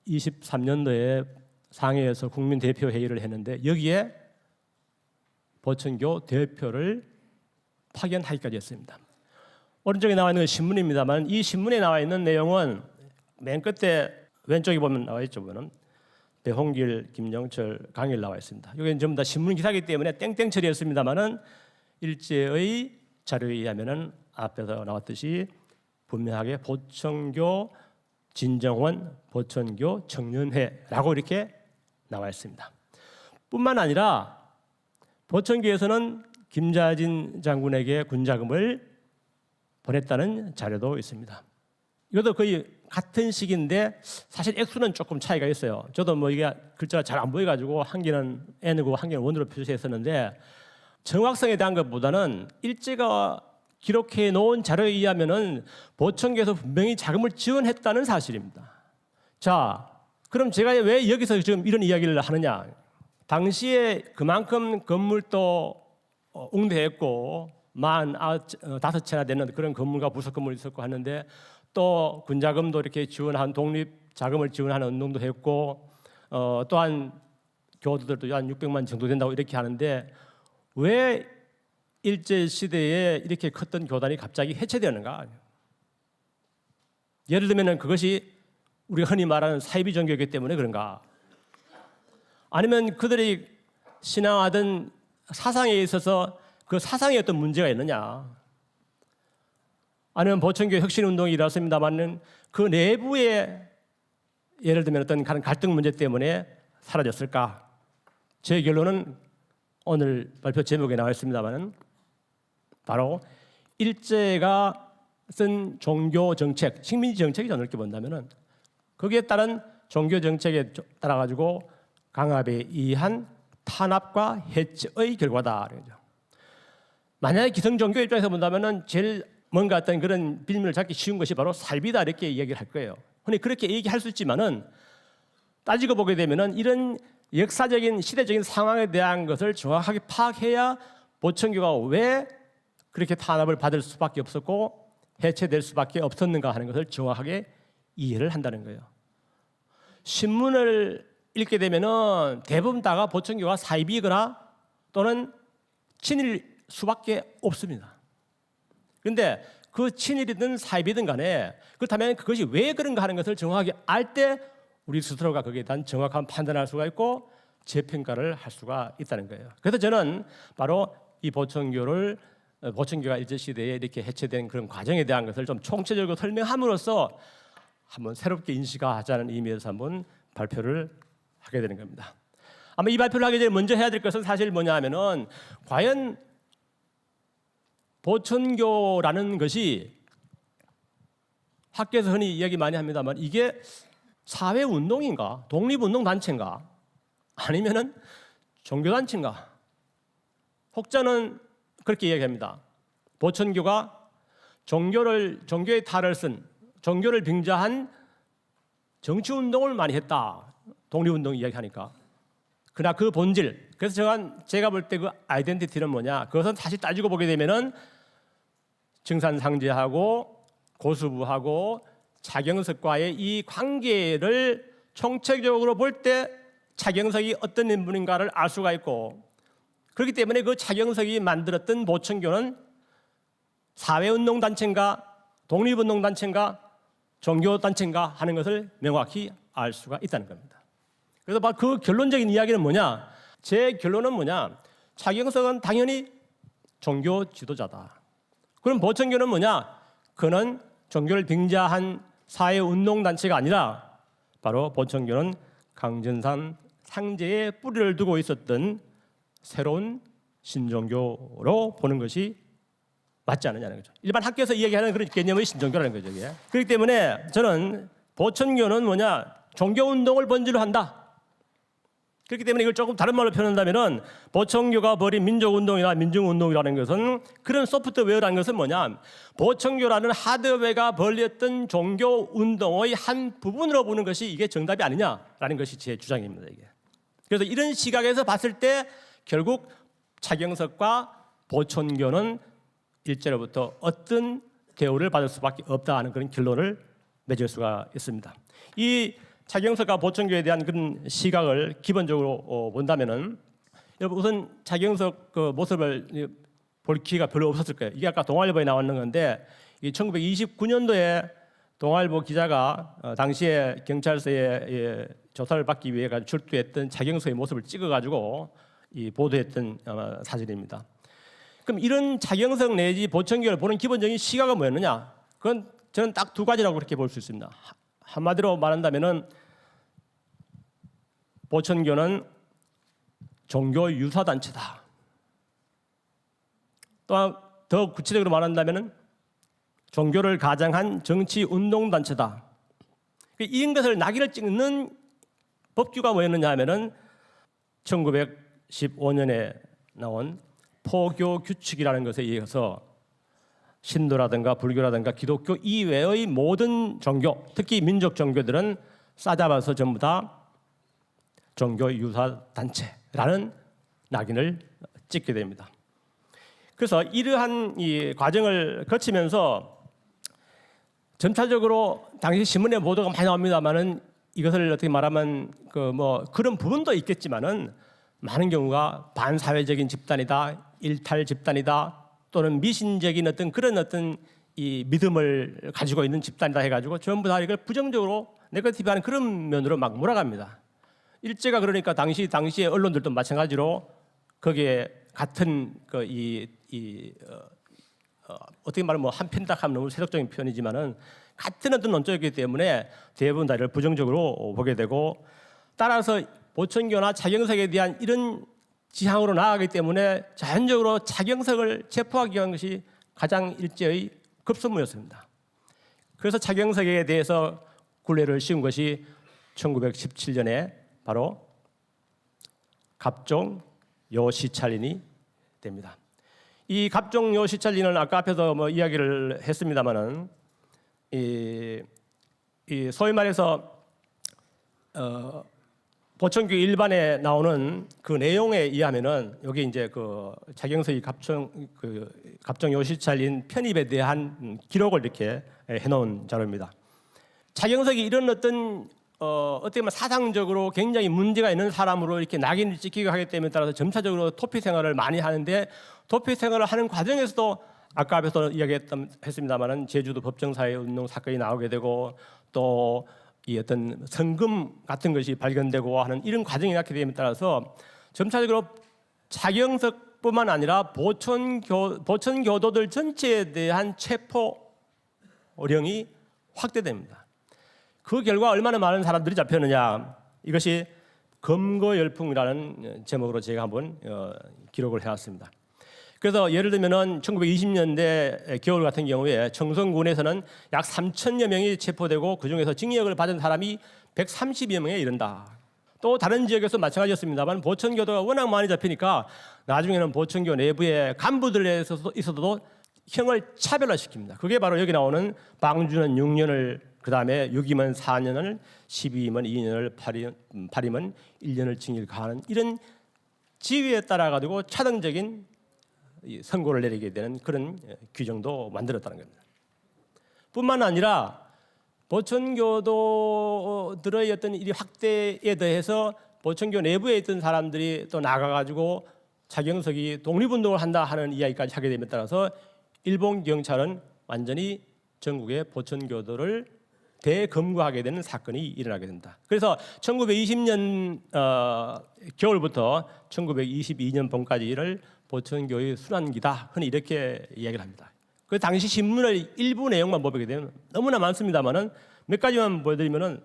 23년도에 상해에서 국민 대표 회의를 했는데 여기에 보천교 대표를 파견하기까지 했습니다. 오른쪽에 나와 있는 신문입니다만 이 신문에 나와 있는 내용은 맨 끝에 왼쪽에 보면 나와 있죠. 보면 배홍길, 김영철, 강일 나와 있습니다. 이게 전부 다 신문 기사이기 때문에 땡땡 처리했습니다만은 일제의 자료에 의하면은 앞에서 나왔듯이 분명하게 보천교 진정원 보천교 청년회라고 이렇게 나와 있습니다. 뿐만 아니라 보천교에서는 김자진 장군에게 군자금을 보냈다는 자료도 있습니다. 이것도 거의 같은 시기인데 사실 액수는 조금 차이가 있어요. 저도 뭐 이게 글자가 잘 안 보여가지고 한 개는 N이고 한 개는 원으로 표시했었는데 정확성에 대한 것보다는 일제가 기록해 놓은 자료에 의하면은 보천교에서 분명히 자금을 지원했다는 사실입니다. 자, 그럼 제가 왜 여기서 지금 이런 이야기를 하느냐? 당시에 그만큼 건물도 웅대했고 45채나 되는 그런 건물과 부속 건물이 있었고 하는데 또 군자금도 이렇게 지원한 독립 자금을 지원하는 운동도 했고 또한 교도들도 한 600만 정도 된다고 이렇게 하는데 왜 일제 시대에 이렇게 컸던 교단이 갑자기 해체되는가? 예를 들면 그것이 우리가 흔히 말하는 사이비 종교이기 때문에 그런가? 아니면 그들이 신앙하던 사상에 있어서 그 사상에 어떤 문제가 있느냐? 아니면 보천교 혁신운동이 일어났습니다만 그 내부에 예를 들면 어떤 갈등 문제 때문에 사라졌을까? 제 결론은 오늘 발표 제목에 나와 있습니다만 바로 일제가 쓴 종교 정책, 식민지 정책이죠. 넓게 본다면은 거기에 따른 종교 정책에 따라 가지고 강압에 의한 탄압과 해체의 결과다. 만약에 기성 종교 입장에서 본다면은 제일 뭔가 어떤 그런 빌미를 잡기 쉬운 것이 바로 살비다 이렇게 이야기를 할 거예요. 근데 그렇게 얘기할 수 있지만은 따지고 보게 되면은 이런 역사적인 시대적인 상황에 대한 것을 정확하게 파악해야 보천교가 왜 그렇게 탄압을 받을 수밖에 없었고 해체될 수밖에 없었는가 하는 것을 정확하게 이해를 한다는 거예요. 신문을 읽게 되면은 대부분 다가 보천교가 사입이거나 또는 친일 수밖에 없습니다. 그런데 그 친일이든 사입이든 간에 그렇다면 그것이 왜 그런가 하는 것을 정확하게 알 때 우리 스스로가 거기에 대한 정확한 판단을 할 수가 있고 재평가를 할 수가 있다는 거예요. 그래서 저는 바로 이 보천교가 일제시대에 이렇게 해체된 그런 과정에 대한 것을 좀 총체적으로 설명함으로써 한번 새롭게 인식하자는 의미에서 한번 발표를 하게 되는 겁니다. 아마 이 발표를 하기 전에 먼저 해야 될 것은 사실 뭐냐 하면은 과연 보천교라는 것이 학계에서 흔히 이야기 많이 합니다만 이게 사회운동인가 독립운동단체인가 아니면은 종교단체인가 혹자는 그렇게 이야기합니다. 보천교가 종교의 탈을 쓴 종교를 빙자한 정치운동을 많이 했다. 독립운동 이야기하니까. 그러나 그 본질, 그래서 제가 볼 때 그 아이덴티티는 뭐냐? 그것은 사실 따지고 보게 되면은 증산상제하고 고수부하고 차경석과의 이 관계를 총체적으로 볼 때 차경석이 어떤 인물인가를 알 수가 있고 그렇기 때문에 그 차경석이 만들었던 보천교는 사회운동단체인가 독립운동단체인가 종교단체인가 하는 것을 명확히 알 수가 있다는 겁니다. 그래서 바로 그 결론적인 이야기는 뭐냐? 제 결론은 뭐냐? 차경석은 당연히 종교 지도자다. 그럼 보천교는 뭐냐? 그는 종교를 빙자한 사회운동단체가 아니라 바로 보천교는 강전산 상제에 뿌리를 두고 있었던 새로운 신종교로 보는 것이 맞지 않느냐는 거죠. 일반 학교에서 이야기하는 그런 개념의 신종교라는 거죠. 이게. 그렇기 때문에 저는 보천교는 뭐냐? 종교운동을 본질로 한다. 그렇기 때문에 이걸 조금 다른 말로 표현한다면은 보천교가 벌인 민족운동이나 민중운동이라는 것은 그런 소프트웨어라는 것은 뭐냐? 보천교라는 하드웨어가 벌였던 종교운동의 한 부분으로 보는 것이 이게 정답이 아니냐라는 것이 제 주장입니다. 이게. 그래서 이런 시각에서 봤을 때 결국 차경석과 보천교는 일제로부터 어떤 대우를 받을 수밖에 없다 하는 그런 결론을 맺을 수가 있습니다. 이 차경석과 보천교에 대한 그런 시각을 기본적으로 본다면은 여러분 우선 차경석 그 모습을 볼 기회가 별로 없었을 거예요. 이게 아까 동아일보에 나왔는 건데 1929년도에 동아일보 기자가 당시에 경찰서에 조사를 받기 위해 출두했던 차경석의 모습을 찍어가지고 보도했던 사실입니다. 그럼 이런 차경석 내지 보천교를 보는 기본적인 시각은 뭐였느냐? 그건 저는 딱 두 가지라고 그렇게 볼 수 있습니다. 한마디로 말한다면은 보천교는 종교 유사 단체다. 또한 더 구체적으로 말한다면은 종교를 가장한 정치 운동 단체다. 이런 것을 낙인을 찍는 법규가 뭐였느냐 하면은 1915년에 나온 포교 규칙이라는 것에 의해서 신도라든가 불교라든가 기독교 이외의 모든 종교, 특히 민족 종교들은 싸잡아서 전부 다 종교 유사 단체라는 낙인을 찍게 됩니다. 그래서 이러한 이 과정을 거치면서 점차적으로 당시 신문에 보도가 많이 나옵니다만은 이것을 어떻게 말하면 그런 부분도 있겠지만은 많은 경우가 반사회적인 집단이다, 일탈 집단이다, 또는 미신적인 어떤 이 믿음을 가지고 있는 집단이다 해가지고 전부 다 이걸 부정적으로 네거티브하는 그런 면으로 막 몰아갑니다. 일제가 그러니까 당시의 언론들도 마찬가지로 거기에 같은 어떻게 말하면 한편딱 하면 너무 세속적인 표현이지만은 같은 어떤 논조이기 때문에 대부분 다 이를 부정적으로 보게 되고 따라서 보천교나 차경석에 대한 이런 지향으로 나아가기 때문에 자연적으로 차경석을 체포하기 위한 것이 가장 일제의 급선무였습니다. 그래서 차경석에 대해서 굴레를 씌운 것이 1917년에 바로 갑종 요시찰린이 됩니다. 이 갑종 요시찰린은 아까 앞에서 이야기를 했습니다마는 이 소위 말해서 보천교 일반에 나오는 그 내용에 의하면은 여기 이제 그 차경석이 갑종 요시찰린 편입에 대한 기록을 이렇게 해놓은 자료입니다. 차경석이 이런 어떻게 보면 사상적으로 굉장히 문제가 있는 사람으로 이렇게 낙인을 찍히게 하기 때문에 따라서 점차적으로 도피 생활을 많이 하는데 도피 생활을 하는 과정에서도 아까 앞에서 이야기했습니다만은 제주도 법정사회 운동 사건이 나오게 되고 또 이 어떤 성금 같은 것이 발견되고 하는 이런 과정이 낳게 됨에 따라서 점차적으로 차경석뿐만 아니라 보천교도들 전체에 대한 체포령이 확대됩니다. 그 결과 얼마나 많은 사람들이 잡혔느냐, 이것이 검거열풍이라는 제목으로 제가 한번 기록을 해왔습니다. 그래서 예를 들면은 1920년대 겨울 같은 경우에 청송군에서는 약 3,000여 명이 체포되고 그 중에서 징역을 받은 사람이 130여 명에 이른다. 또 다른 지역에서 마찬가지였습니다만 보천교도가 워낙 많이 잡히니까 나중에는 보천교 내부의 간부들에 있어서도 형을 차별화시킵니다. 그게 바로 여기 나오는 방주는 6년을 그다음에 6이면 4년을 12이면 2년을 8이면 1년을 징역을 가하는 이런 지위에 따라 가지고 차등적인 선고를 내리게 되는 그런 규정도 만들었다는 겁니다. 뿐만 아니라 보천교도들의 어떤 이 확대에 대해서 보천교 내부에 있던 사람들이 또 나가가지고 차경석이 독립운동을 한다 하는 이야기까지 하게 됨에 따라서 일본 경찰은 완전히 전국의 보천교도를 대검거하게 되는 사건이 일어나게 된다. 그래서 1920년 겨울부터 1922년 봄까지를 보천교의 순환기다, 흔히 이렇게 이야기를 합니다. 그 당시 신문의 일부 내용만 보게 되면 너무나 많습니다만은 몇 가지만 보여드리면은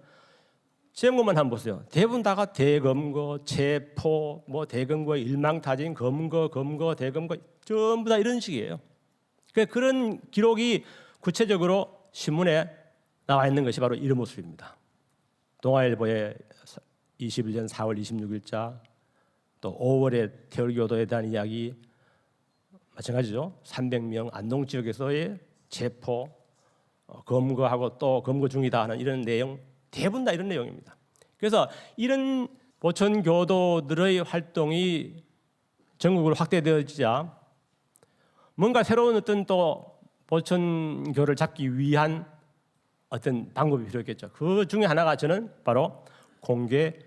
제목만 한번 보세요. 대부분 다가 대검거, 체포, 대검거의 일망타진, 검거, 대검거 전부 다 이런 식이에요. 그런 기록이 구체적으로 신문에 나와 있는 것이 바로 이런 모습입니다. 동아일보에 21년 4월 26일자, 또 5월에 태월교도에 대한 이야기 마찬가지죠. 300명 안동 지역에서의 체포, 검거하고 또 검거 중이다 하는 이런 내용, 대부분 다 이런 내용입니다. 그래서 이런 보천교도들의 활동이 전국으로 확대되어지자 뭔가 새로운 어떤 또 보천교를 잡기 위한 어떤 방법이 필요했겠죠. 그 중에 하나가 저는 바로 공개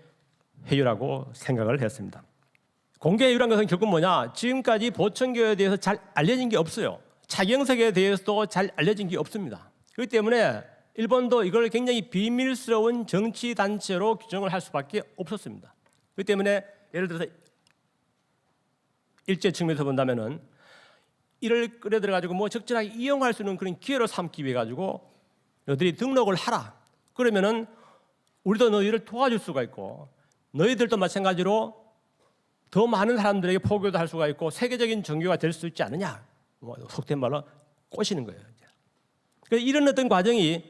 회유라고 생각을 했습니다. 공개 회유란 것은 결국 뭐냐? 지금까지 보천교에 대해서 잘 알려진 게 없어요. 차경석에 대해서도 잘 알려진 게 없습니다. 그렇기 때문에 일본도 이걸 굉장히 비밀스러운 정치 단체로 규정을 할 수밖에 없었습니다. 그렇기 때문에 예를 들어서 일제 측면에서 본다면은 이를 끌어들여 가지고 뭐 적절하게 이용할 수 있는 그런 기회로 삼기 위해 가지고 너희들이 등록을 하라. 그러면은 우리도 너희를 도와줄 수가 있고 너희들도 마찬가지로 더 많은 사람들에게 포교도 할 수가 있고 세계적인 종교가 될 수 있지 않느냐. 뭐 속된 말로 꼬시는 거예요. 그래서 이런 어떤 과정이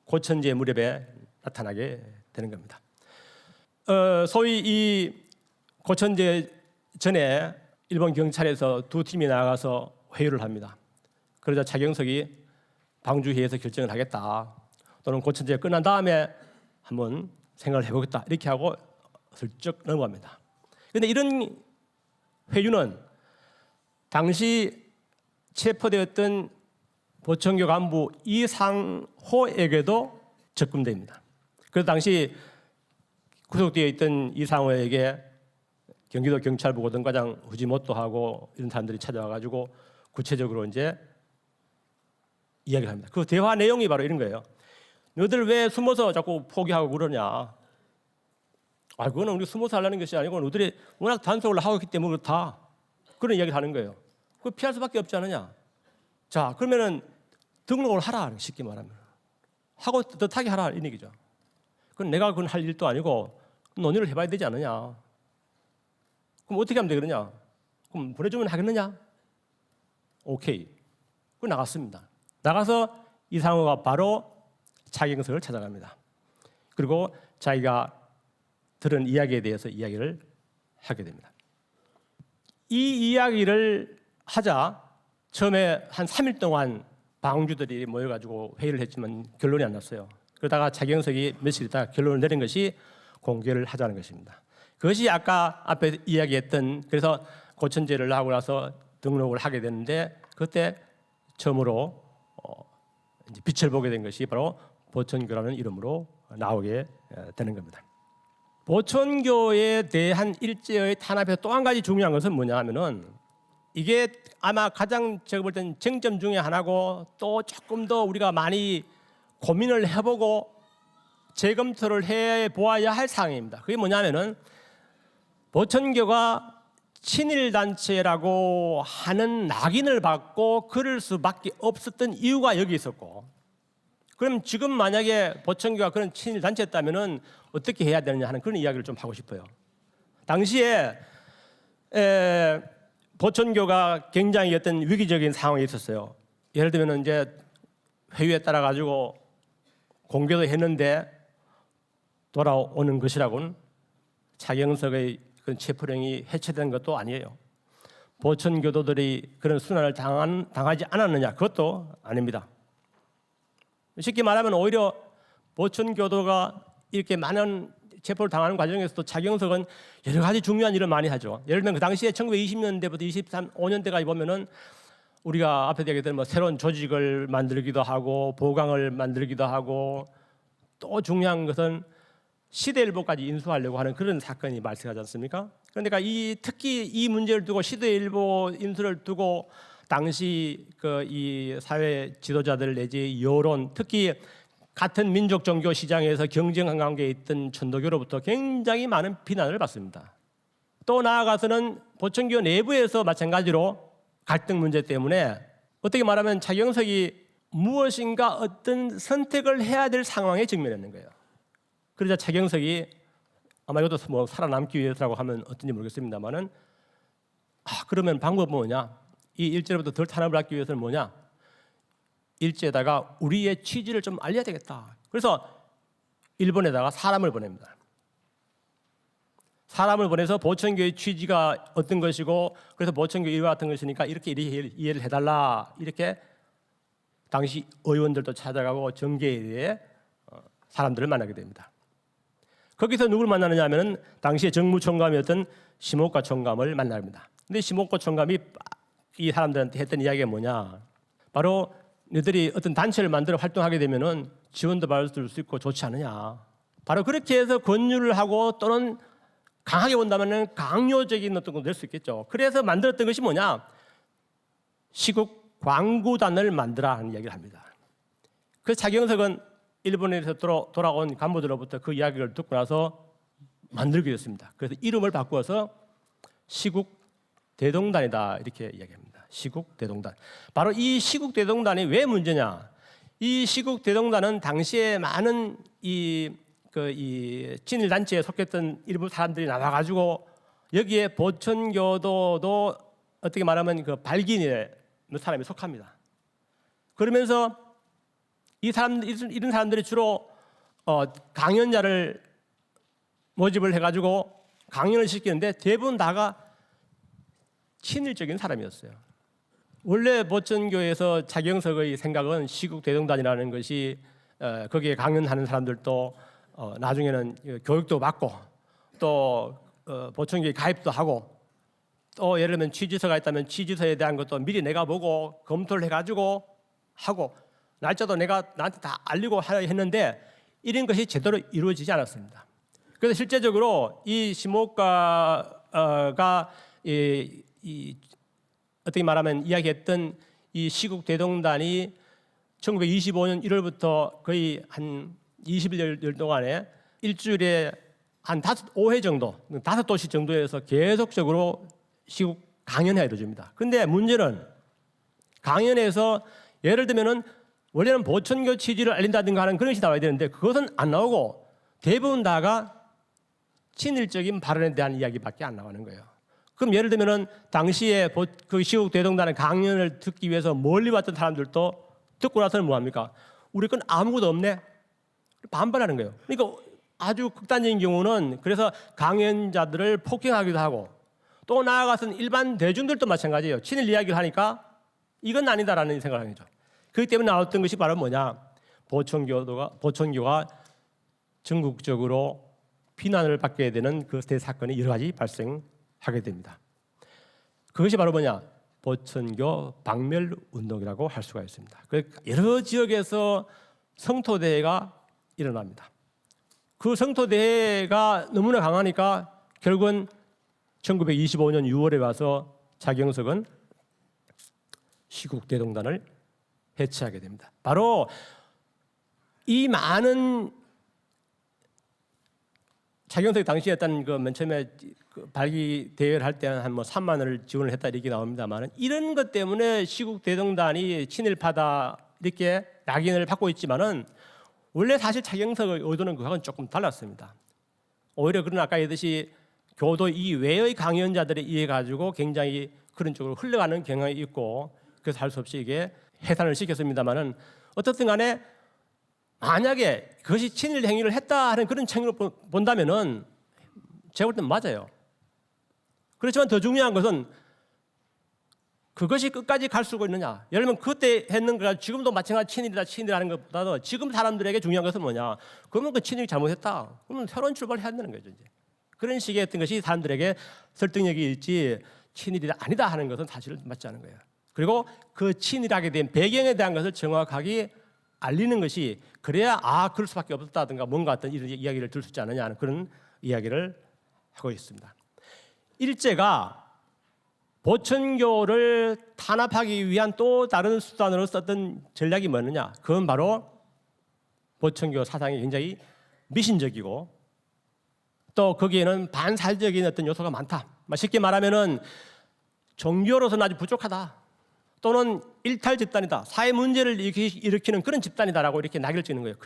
고천제 무렵에 나타나게 되는 겁니다. 소위 이 고천제 전에 일본 경찰에서 두 팀이 나가서 회의를 합니다. 그러자 차경석이 방주회의에서 결정을 하겠다. 또는 고천제가 끝난 다음에 한번 생각을 해보겠다. 이렇게 하고 슬쩍 넘어갑니다. 그런데 이런 회유는 당시 체포되었던 보천교 간부 이상호에게도 접근됩니다. 그래서 당시 구속되어 있던 이상호에게 경기도 경찰부 고등과장 후지모토하고 이런 사람들이 찾아와가지고 구체적으로 이제 이야기를 합니다. 그 대화 내용이 바로 이런 거예요. 너희들 왜 숨어서 자꾸 포기하고 그러냐? 그거는 우리 숨어서 하려는 것이 아니고 너희들이 워낙 단속을 하고 있기 때문에 그렇다. 그런 이야기를 하는 거예요. 그거 피할 수밖에 없지 않느냐? 자, 그러면은 등록을 하라. 쉽게 말하면. 하고 떳하게 하라. 이 얘기죠. 그건 내가 그건 할 일도 아니고 논의를 해봐야 되지 않느냐? 그럼 어떻게 하면 되겠느냐? 그럼 보내주면 하겠느냐? 오케이. 그 나갔습니다. 나가서 이상호가 바로 차경석을 찾아갑니다. 그리고 자기가 들은 이야기에 대해서 이야기를 하게 됩니다. 이 이야기를 하자 처음에 한 3일 동안 방주들이 모여가지고 회의를 했지만 결론이 안 났어요. 그러다가 차경석이 며칠 있다가 결론을 내린 것이 공개를 하자는 것입니다. 그것이 아까 앞에 이야기했던 그래서 고천제를 하고 나서 등록을 하게 됐는데 그때 처음으로 이제 빛을 보게 된 것이 바로 보천교라는 이름으로 나오게 되는 겁니다. 보천교에 대한 일제의 탄압에서 또 한 가지 중요한 것은 뭐냐 하면은 이게 아마 가장 제가 볼 때는 쟁점 중에 하나고 또 조금 더 우리가 많이 고민을 해보고 재검토를 해보아야 할 사항입니다. 그게 뭐냐면은 보천교가 친일단체라고 하는 낙인을 받고 그럴 수밖에 없었던 이유가 여기 있었고 그럼 지금 만약에 보천교가 그런 친일단체였다면 어떻게 해야 되느냐 하는 그런 이야기를 좀 하고 싶어요. 당시에 보천교가 굉장히 어떤 위기적인 상황이 있었어요. 예를 들면 이제 회유에 따라 가지고 공개도 했는데 돌아오는 것이라고는 차경석의 그런 체포령이 해체된 것도 아니에요. 보천교도들이 그런 순환을 당하지 않았느냐? 그것도 아닙니다. 쉽게 말하면 오히려 보천교도가 이렇게 많은 체포를 당하는 과정에서도 차경석은 여러 가지 중요한 일을 많이 하죠. 예를 들면 그 당시에 1920년대부터 23~5년대까지 보면은 우리가 앞에 얘기했던 뭐 새로운 조직을 만들기도 하고 보강을 만들기도 하고 또 중요한 것은 시대일보까지 인수하려고 하는 그런 사건이 발생하지 않습니까? 그러니까 특히 이 문제를 두고 시대일보 인수를 두고 당시 이 사회 지도자들 내지 여론 특히 같은 민족 종교 시장에서 경쟁한 관계에 있던 천도교로부터 굉장히 많은 비난을 받습니다. 또 나아가서는 보천교 내부에서 마찬가지로 갈등 문제 때문에 어떻게 말하면 차경석이 무엇인가 어떤 선택을 해야 될 상황에 직면했는 거예요. 그러자 차경석이 아마 이것도 뭐 살아남기 위해서라고 하면 어떤지 모르겠습니다만은 그러면 방법은 뭐냐? 이 일제로부터 덜 탄압을 하기 위해서는 뭐냐? 일제에다가 우리의 취지를 좀 알려야 되겠다. 그래서 일본에다가 사람을 보냅니다. 사람을 보내서 보천교의 취지가 어떤 것이고 그래서 보천교 이와 같은 것이니까 이렇게 이해를 해달라 이렇게 당시 의원들도 찾아가고 정계에 사람들을 만나게 됩니다. 거기서 누구를 만나느냐 하면은 당시에 정무총감이었던 심옥과 총감을 만납니다. 근데 심옥과 총감이 이 사람들한테 했던 이야기가 뭐냐? 바로 너희들이 어떤 단체를 만들어 활동하게 되면은 지원도 받을 수 있고 좋지 않느냐? 바로 그렇게 해서 권유를 하고 또는 강하게 본다면은 강요적인 어떤 걸 낼 수 있겠죠. 그래서 만들었던 것이 뭐냐? 시국 광구단을 만들라 하는 이야기를 합니다. 그 차경석은 일본에서 돌아온 간부들로부터 그 이야기를 듣고 나서 만들게 됐습니다. 그래서 이름을 바꾸어서 시국 대동단이다 이렇게 이야기합니다. 시국 대동단. 바로 이 시국 대동단이 왜 문제냐? 이 시국 대동단은 당시에 많은 이 친일 단체에 속했던 일부 사람들이 나와가지고 여기에 보천교도도 어떻게 말하면 그 발기인의 사람이 속합니다. 그러면서 이런 사람들이 주로 강연자를 모집을 해가지고 강연을 시키는데 대부분 다가 친일적인 사람이었어요. 원래 보천교에서 차경석의 생각은 시국 대동단이라는 것이 거기에 강연하는 사람들도 나중에는 교육도 받고 또 보천교에 가입도 하고 또 예를 들면 취지서가 있다면 취지서에 대한 것도 미리 내가 보고 검토를 해가지고 하고 날짜도 내가 나한테 다 알리고 하려 했는데 이런 것이 제대로 이루어지지 않았습니다. 그래서 실제적으로 이 심호가가 어떻게 말하면 이야기했던 이 시국 대동단이 1925년 1월부터 거의 한 20일 동안에 일주일에 한 5회 정도, 5도시 정도에서 계속적으로 시국 강연회가 이루어집니다. 그런데 문제는 강연에서 예를 들면은 원래는 보천교 취지를 알린다든가 하는 그런 것이 나와야 되는데 그것은 안 나오고 대부분 다가 친일적인 발언에 대한 이야기밖에 안 나오는 거예요. 그럼 예를 들면은 당시에 그 시국 대동단의 강연을 듣기 위해서 멀리 왔던 사람들도 듣고 나서는 뭐 합니까? 우리 건 아무것도 없네. 반발하는 거예요. 그러니까 아주 극단적인 경우는 그래서 강연자들을 폭행하기도 하고 또 나아가서는 일반 대중들도 마찬가지예요. 친일 이야기를 하니까 이건 아니다라는 생각을 하죠. 그렇기 때문에 나왔던 것이 바로 뭐냐? 보천교가 전국적으로 비난을 받게 되는 그 사건이 여러 가지 발생하게 됩니다. 그것이 바로 뭐냐? 보천교 박멸 운동이라고 할 수가 있습니다. 여러 지역에서 성토대회가 일어납니다. 그 성토대회가 너무나 강하니까 결국은 1925년 6월에 와서 차경석은 시국대동단을 해체하게 됩니다. 바로 이 많은 차경석이 당시에 했던 그 맨 처음에 그 발기 대회를 할 때는 한 3만 원을 지원을 했다 이렇게 나옵니다만 이런 것 때문에 시국대동단이 친일파다 이렇게 낙인을 받고 있지만은 원래 사실 차경석의 의도는 그거하고는 조금 달랐습니다. 오히려 그런 아까 얘기했듯이 교도 이외의 강연자들에 의해 가지고 굉장히 그런 쪽으로 흘러가는 경향이 있고 그래서 할 수 없이 이게 해산을 시켰습니다만은 어떻든 간에 만약에 그것이 친일 행위를 했다 하는 그런 책으로 본다면은 제가 볼 때는 맞아요. 그렇지만 더 중요한 것은 그것이 끝까지 갈 수가 있느냐. 예를 들면 그때 했는 거가 지금도 마찬가지 친일하는 것보다도 지금 사람들에게 중요한 것은 뭐냐. 그러면 그 친일이 잘못했다. 그러면 새로운 출발을 해야 되는 거죠. 이제. 그런 식의 어떤 것이 사람들에게 설득력이 있지 친일이 아니다 하는 것은 사실은 맞지 않은 거예요. 그리고 그 친일하게 된 배경에 대한 것을 정확하게 알리는 것이 그래야 그럴 수밖에 없었다든가 뭔가 어떤 이런 이야기를 들을 수 있지 않느냐 하는 그런 이야기를 하고 있습니다. 일제가 보천교를 탄압하기 위한 또 다른 수단으로 썼던 전략이 뭐느냐? 그건 바로 보천교 사상이 굉장히 미신적이고 또 거기에는 반사적인 어떤 요소가 많다. 쉽게 말하면은 종교로서는 아주 부족하다. 또는 일탈 집단이다. 사회 문제를 일으키는 그런 집단이다라고 이렇게 낙인을 찍는 거예요.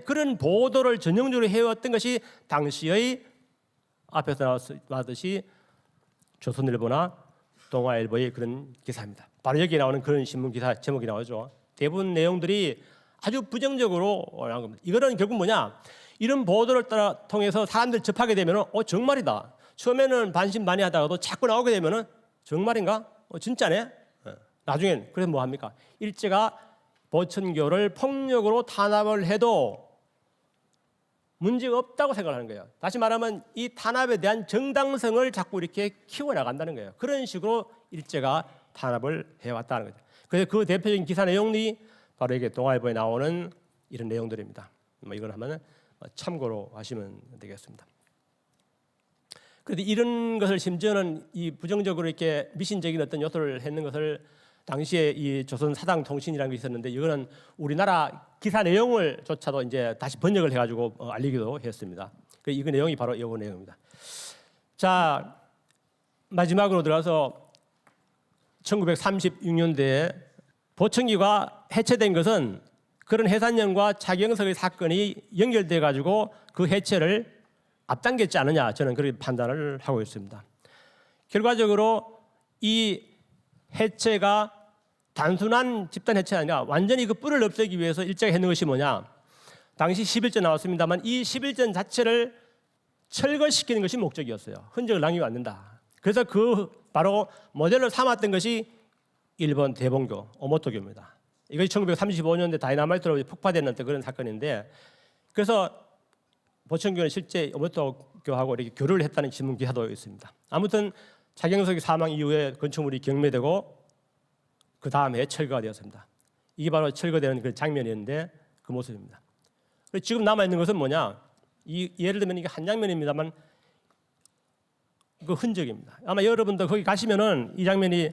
그런 보도를 전형적으로 해왔던 것이 당시의 앞에서 나왔듯이 조선일보나 동아일보의 그런 기사입니다. 바로 여기에 나오는 그런 신문 기사 제목이 나오죠. 대부분 내용들이 아주 부정적으로 나온 겁니다. 이거는 결국 뭐냐? 이런 보도를 통해서 사람들 접하게 되면 정말이다. 처음에는 반신반의하다가도 자꾸 나오게 되면은 정말인가? 진짜네? 나중엔 그래서 뭐 합니까? 일제가 보천교를 폭력으로 탄압을 해도 문제가 없다고 생각하는 거예요. 다시 말하면 이 탄압에 대한 정당성을 자꾸 이렇게 키워나간다는 거예요. 그런 식으로 일제가 탄압을 해왔다는 거죠. 그래서 그 대표적인 기사 내용이 바로 이게 동아일보에 나오는 이런 내용들입니다. 이건 한번 참고로 하시면 되겠습니다. 그런데 이런 것을 심지어는 이 부정적으로 이렇게 미신적인 어떤 요소를 했는 것을 당시에 이 조선 사당 통신이라는 게 있었는데 이거는 우리나라 기사 내용을 조차도 이제 다시 번역을 해가지고 알리기도 했습니다. 이 내용이 바로 이 내용입니다. 자, 마지막으로 들어가서 1936년대에 보청기가 해체된 것은 그런 해산령과 차경석의 사건이 연결돼 가지고 그 해체를 앞당겼지 않느냐, 저는 그렇게 판단을 하고 있습니다. 결과적으로 이 해체가 단순한 집단 해체가 아니라 완전히 그 뿔을 없애기 위해서 일제가 했는 것이 뭐냐, 당시 11전 나왔습니다만 이 11전 자체를 철거시키는 것이 목적이었어요. 흔적을 남기면 안 된다. 그래서 그 바로 모델로 삼았던 것이 일본 대본교 오모토교입니다. 이것이 1935년대 다이나마이트로 폭파됐는 그런 사건인데, 그래서 보천교는 실제 오모토교하고 이렇게 교류를 했다는 신문 기사도 있습니다. 아무튼 차경석이 사망 이후에 건축물이 경매되고 그 다음에 철거가 되었습니다. 이게 바로 철거되는 그 장면이었는데 그 모습입니다. 지금 남아 있는 것은 뭐냐? 예를 들면 이게 한 장면입니다만 그 흔적입니다. 아마 여러분도 거기 가시면은 이 장면이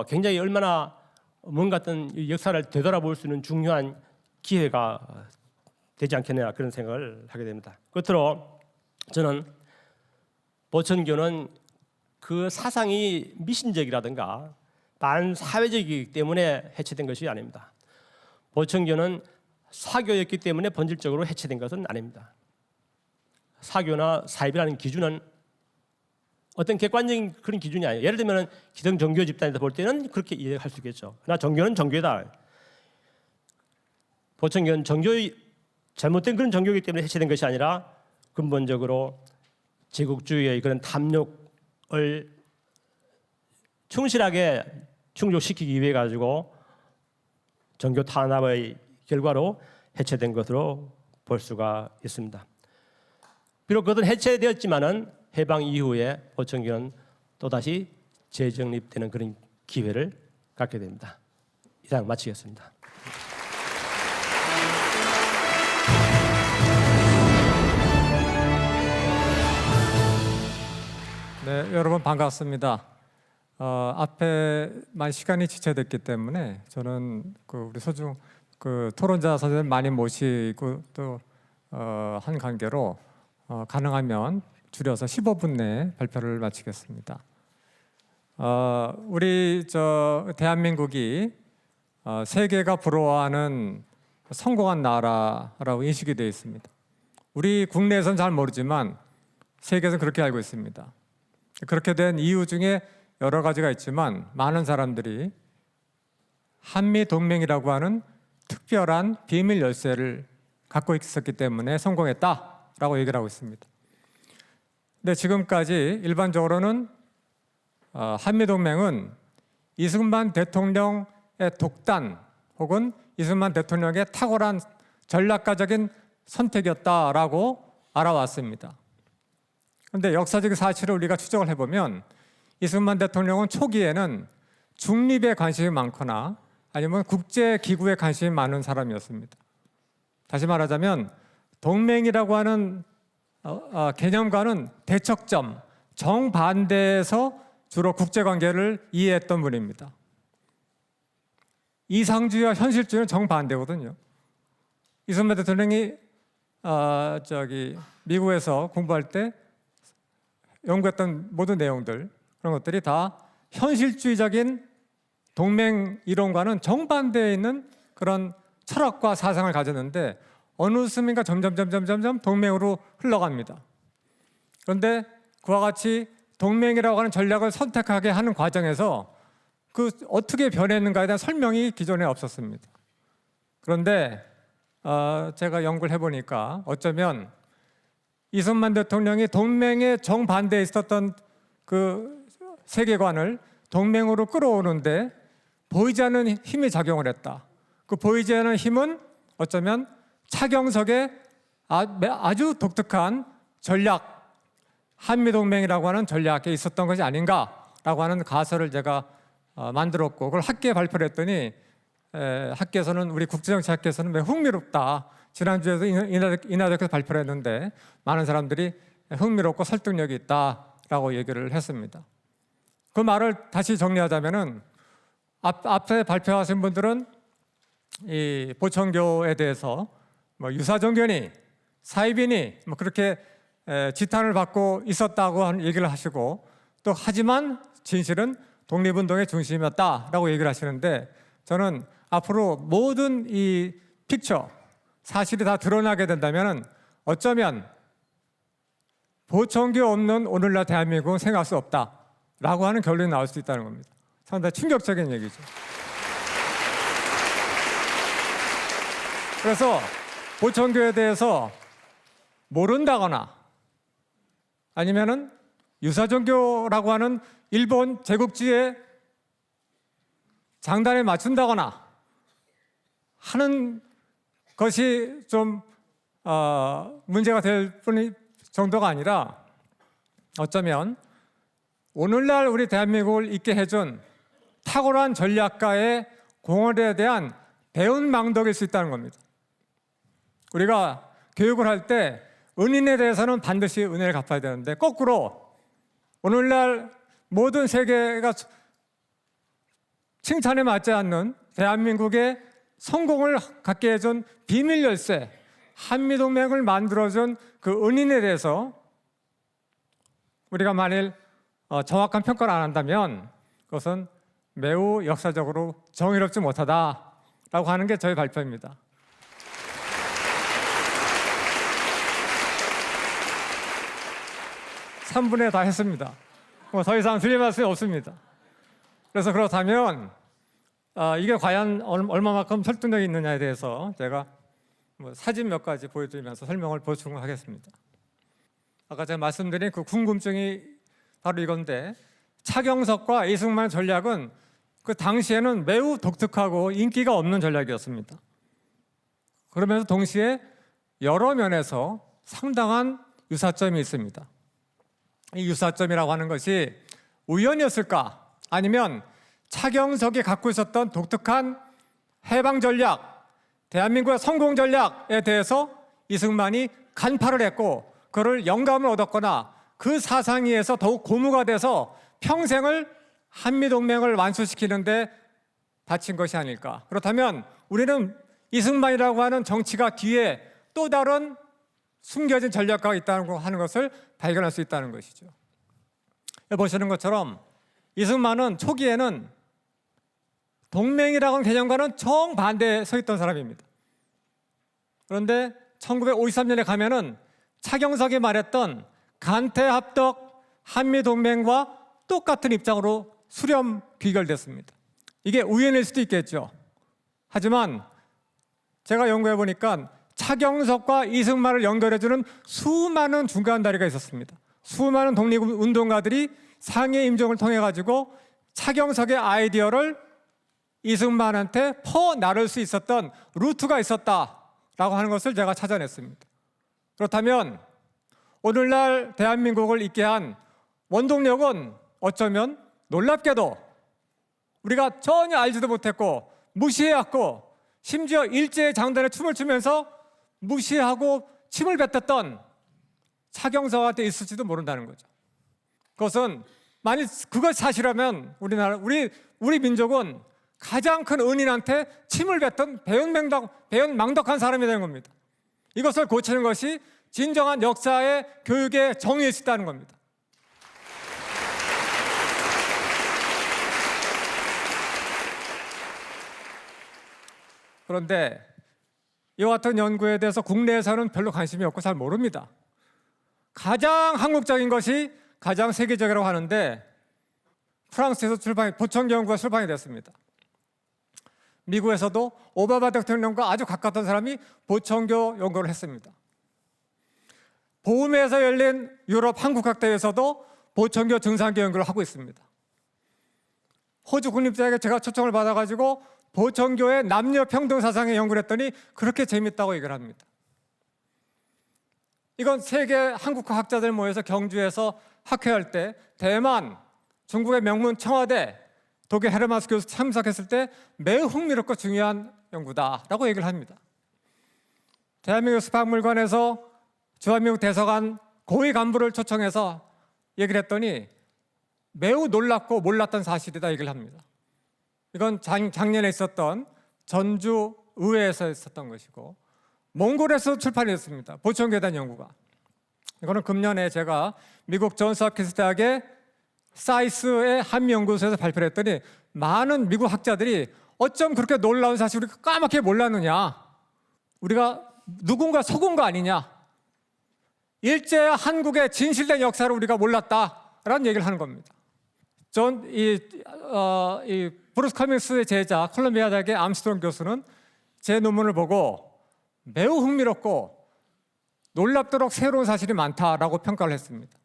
굉장히 얼마나 뭔가 어떤 역사를 되돌아볼 수 있는 중요한 기회가 되지 않겠느냐, 그런 생각을 하게 됩니다. 끝으로 저는 보천교는 그 사상이 미신적이라든가 반사회적이기 때문에 해체된 것이 아닙니다. 보천교는 사교였기 때문에 본질적으로 해체된 것은 아닙니다. 사교나 사입이라는 기준은 어떤 객관적인 그런 기준이 아니에요. 예를 들면 기성 종교 집단에서 볼 때는 그렇게 이해할 수 있겠죠. 그러나 종교는 종교다. 보천교는 잘못된 그런 종교이기 때문에 해체된 것이 아니라 근본적으로 제국주의의 그런 탐욕을 충실하게 충족시키기 위해 가지고 종교 탄압의 결과로 해체된 것으로 볼 수가 있습니다. 비록 그것은 해체되었지만은 해방 이후에 보천교는 또다시 재정립되는 그런 기회를 갖게 됩니다. 이상 마치겠습니다. 네, 여러분 반갑습니다. 앞에만 시간이 지체됐기 때문에 저는 우리 소중 토론자 선생님 많이 모시고 또 한 관계로 가능하면 줄여서 15분 내에 발표를 마치겠습니다. 우리 대한민국이 세계가 부러워하는 성공한 나라라고 인식이 되어 있습니다. 우리 국내에서는 잘 모르지만 세계에서는 그렇게 알고 있습니다. 그렇게 된 이유 중에 여러 가지가 있지만 많은 사람들이 한미동맹이라고 하는 특별한 비밀 열쇠를 갖고 있었기 때문에 성공했다라고 얘기를 하고 있습니다. 근데 지금까지 일반적으로는 한미동맹은 이승만 대통령의 독단 혹은 이승만 대통령의 탁월한 전략가적인 선택이었다라고 알아왔습니다. 그런데 역사적 사실을 우리가 추적을 해보면 이승만 대통령은 초기에는 중립에 관심이 많거나 아니면 국제기구에 관심이 많은 사람이었습니다. 다시 말하자면 동맹이라고 하는 개념과는 대척점, 정반대에서 주로 국제관계를 이해했던 분입니다. 이상주의와 현실주의는 정반대거든요. 이승만 대통령이 미국에서 공부할 때 연구했던 모든 내용들, 그런 것들이 다 현실주의적인 동맹 이론과는 정반대에 있는 그런 철학과 사상을 가졌는데 어느 순간인가 점점 동맹으로 흘러갑니다. 그런데 그와 같이 동맹이라고 하는 전략을 선택하게 하는 과정에서 그 어떻게 변했는가에 대한 설명이 기존에 없었습니다. 그런데 제가 연구를 해보니까 어쩌면 이승만 대통령이 동맹에 정반대에 있었던 그 세계관을 동맹으로 끌어오는데 보이지 않는 힘이 작용을 했다. 그 보이지 않는 힘은 어쩌면 차경석의 아주 독특한 전략, 한미동맹이라고 하는 전략에 있었던 것이 아닌가라고 하는 가설을 제가 만들었고 그걸 학계에 발표를 했더니 학계에서는 우리 국제정치학계에서는 매우 흥미롭다. 지난주에도 인하대학에서 발표를 했는데 많은 사람들이 흥미롭고 설득력이 있다라고 얘기를 했습니다. 그 말을 다시 정리하자면은 앞에 발표하신 분들은 이 보천교에 대해서 뭐 유사종교니 사이비니 뭐 그렇게 지탄을 받고 있었다고 하는 얘기를 하시고 또 하지만 진실은 독립운동의 중심이었다라고 얘기를 하시는데 저는 앞으로 모든 이 픽처 사실이 다 드러나게 된다면 어쩌면 보천교 없는 오늘날 대한민국은 생각할 수 없다라고 하는 결론이 나올 수 있다는 겁니다. 상당히 충격적인 얘기죠. 그래서 보천교에 대해서 모른다거나 아니면은 유사종교라고 하는 일본 제국주의의 장단에 맞춘다거나 하는 것이 좀 문제가 될 뿐이 정도가 아니라 어쩌면 오늘날 우리 대한민국을 있게 해준 탁월한 전략가의 공헌에 대한 배은망덕일 수 있다는 겁니다. 우리가 교육을 할 때 은인에 대해서는 반드시 은혜를 갚아야 되는데 거꾸로 오늘날 모든 세계가 칭찬에 맞지 않는 대한민국의 성공을 갖게 해준 비밀 열쇠 한미동맹을 만들어준 그 은인에 대해서 우리가 만일 정확한 평가를 안 한다면 그것은 매우 역사적으로 정의롭지 못하다라고 하는 게 저희 발표입니다. 3분의 다 했습니다. 더 이상 드릴 말씀이 없습니다. 그래서 그렇다면 이게 과연 얼마만큼 설득력이 있느냐에 대해서 제가 사진 몇 가지 보여드리면서 설명을 보충하겠습니다. 아까 제가 말씀드린 그 궁금증이 바로 이건데 차경석과 이승만 전략은 그 당시에는 매우 독특하고 인기가 없는 전략이었습니다. 그러면서 동시에 여러 면에서 상당한 유사점이 있습니다. 이 유사점이라고 하는 것이 우연이었을까? 아니면 차경석이 갖고 있었던 독특한 해방 전략, 대한민국의 성공 전략에 대해서 이승만이 간파를 했고 그를 영감을 얻었거나 그 사상에 의해서 더욱 고무가 돼서 평생을 한미동맹을 완수시키는데 바친 것이 아닐까. 그렇다면 우리는 이승만이라고 하는 정치가 뒤에 또 다른 숨겨진 전략가가 있다는 하는 것을 발견할 수 있다는 것이죠. 보시는 것처럼 이승만은 초기에는 동맹이라고 하는 개념과는 정반대에 서 있던 사람입니다. 그런데 1953년에 가면은 차경석이 말했던 간태합덕 한미동맹과 똑같은 입장으로 수렴 귀결됐습니다. 이게 우연일 수도 있겠죠. 하지만 제가 연구해 보니까 차경석과 이승만을 연결해주는 수많은 중간 다리가 있었습니다. 수많은 독립운동가들이 상해 임종을 통해 가지고 차경석의 아이디어를 이승만한테 퍼나를 수 있었던 루트가 있었다라고 하는 것을 제가 찾아냈습니다. 그렇다면 오늘날 대한민국을 있게 한 원동력은 어쩌면 놀랍게도 우리가 전혀 알지도 못했고 무시해왔고 심지어 일제의 장단에 춤을 추면서 무시하고 침을 뱉었던 차경석한테 있을지도 모른다는 거죠. 그것은 만일 그것이 사실이라면 우리 민족은 가장 큰 은인한테 침을 뱉던 배은망덕한 사람이 되는 겁니다. 이것을 고치는 것이 진정한 역사의 교육의 정의일 수 있다는 겁니다. 그런데 이와 같은 연구에 대해서 국내에서는 별로 관심이 없고 잘 모릅니다. 가장 한국적인 것이 가장 세계적이라고 하는데 프랑스에서 보천교 연구가 출판이 됐습니다. 미국에서도 오바마 대통령과 아주 가까웠던 사람이 보천교 연구를 했습니다. 보움에서 열린 유럽 한국학대회에서도 보청교 증상기 연구를 하고 있습니다. 호주 국립대학에 제가 초청을 받아가지고 보청교의 남녀 평등 사상에 연구를 했더니 그렇게 재밌다고 얘기를 합니다. 이건 세계 한국학 학자들 모여서 경주에서 학회할 때 대만, 중국의 명문 청와대, 독일 헤르만스 교수 참석했을 때 매우 흥미롭고 중요한 연구다라고 얘기를 합니다. 대한민국 수박물관에서 주한미국 대사관 고위 간부를 초청해서 얘기를 했더니 매우 놀랍고 몰랐던 사실이다 얘기를 합니다. 이건 작년에 있었던 전주 의회에서 있었던 것이고 몽골에서 출판했습니다. 보청교에 대한 연구가. 이거는 금년에 제가 미국 존스홉킨스 대학의 사이스의 한미연구소에서 발표를 했더니 많은 미국 학자들이 어쩜 그렇게 놀라운 사실을 우리가 까맣게 몰랐느냐, 우리가 누군가 속은 거 아니냐, 일제 한국의 진실된 역사를 우리가 몰랐다라는 얘기를 하는 겁니다. 이 브루스 커밍스의 제자 콜롬비아 대학의 암스트롱 교수는 제 논문을 보고 매우 흥미롭고 놀랍도록 새로운 사실이 많다라고 평가를 했습니다.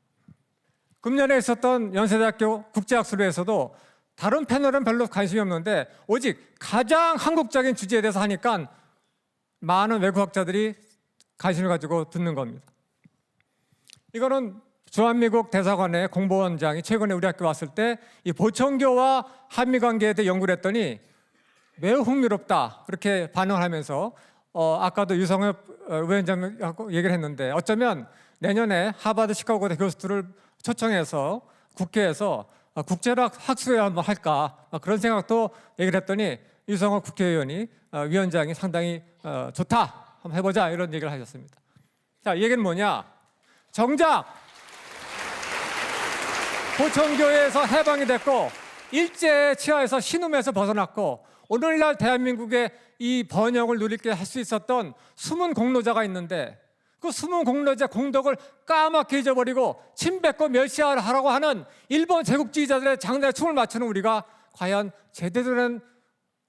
금년에 있었던 연세대학교 국제학술회에서도 다른 패널은 별로 관심이 없는데 오직 가장 한국적인 주제에 대해서 하니까 많은 외국학자들이 관심을 가지고 듣는 겁니다. 이거는 주한미국 대사관의 공보원장이 최근에 우리 학교 왔을 때 이 보청교와 한미 관계에 대해 연구를 했더니 매우 흥미롭다 그렇게 반응을 하면서 아까도 유성엽 위원장하고 얘기를 했는데 어쩌면 내년에 하버드 시카고대 교수들을 초청해서 국회에서 국제학 학술회 한번 할까 그런 생각도 얘기를 했더니 유성엽 국회의원이 위원장이 상당히 좋다 한번 해보자 이런 얘기를 하셨습니다. 자, 이 얘기는 뭐냐? 정작 보청교에서 해방이 됐고 일제 치하에서 신음에서 벗어났고 오늘날 대한민국의 이 번영을 누리게 할 수 있었던 숨은 공로자가 있는데 그 숨은 공로자 공덕을 까맣게 잊어버리고 침뱉고 멸시하라고 하는 일본 제국주의자들의 장단에 춤을 맞추는 우리가 과연 제대로 된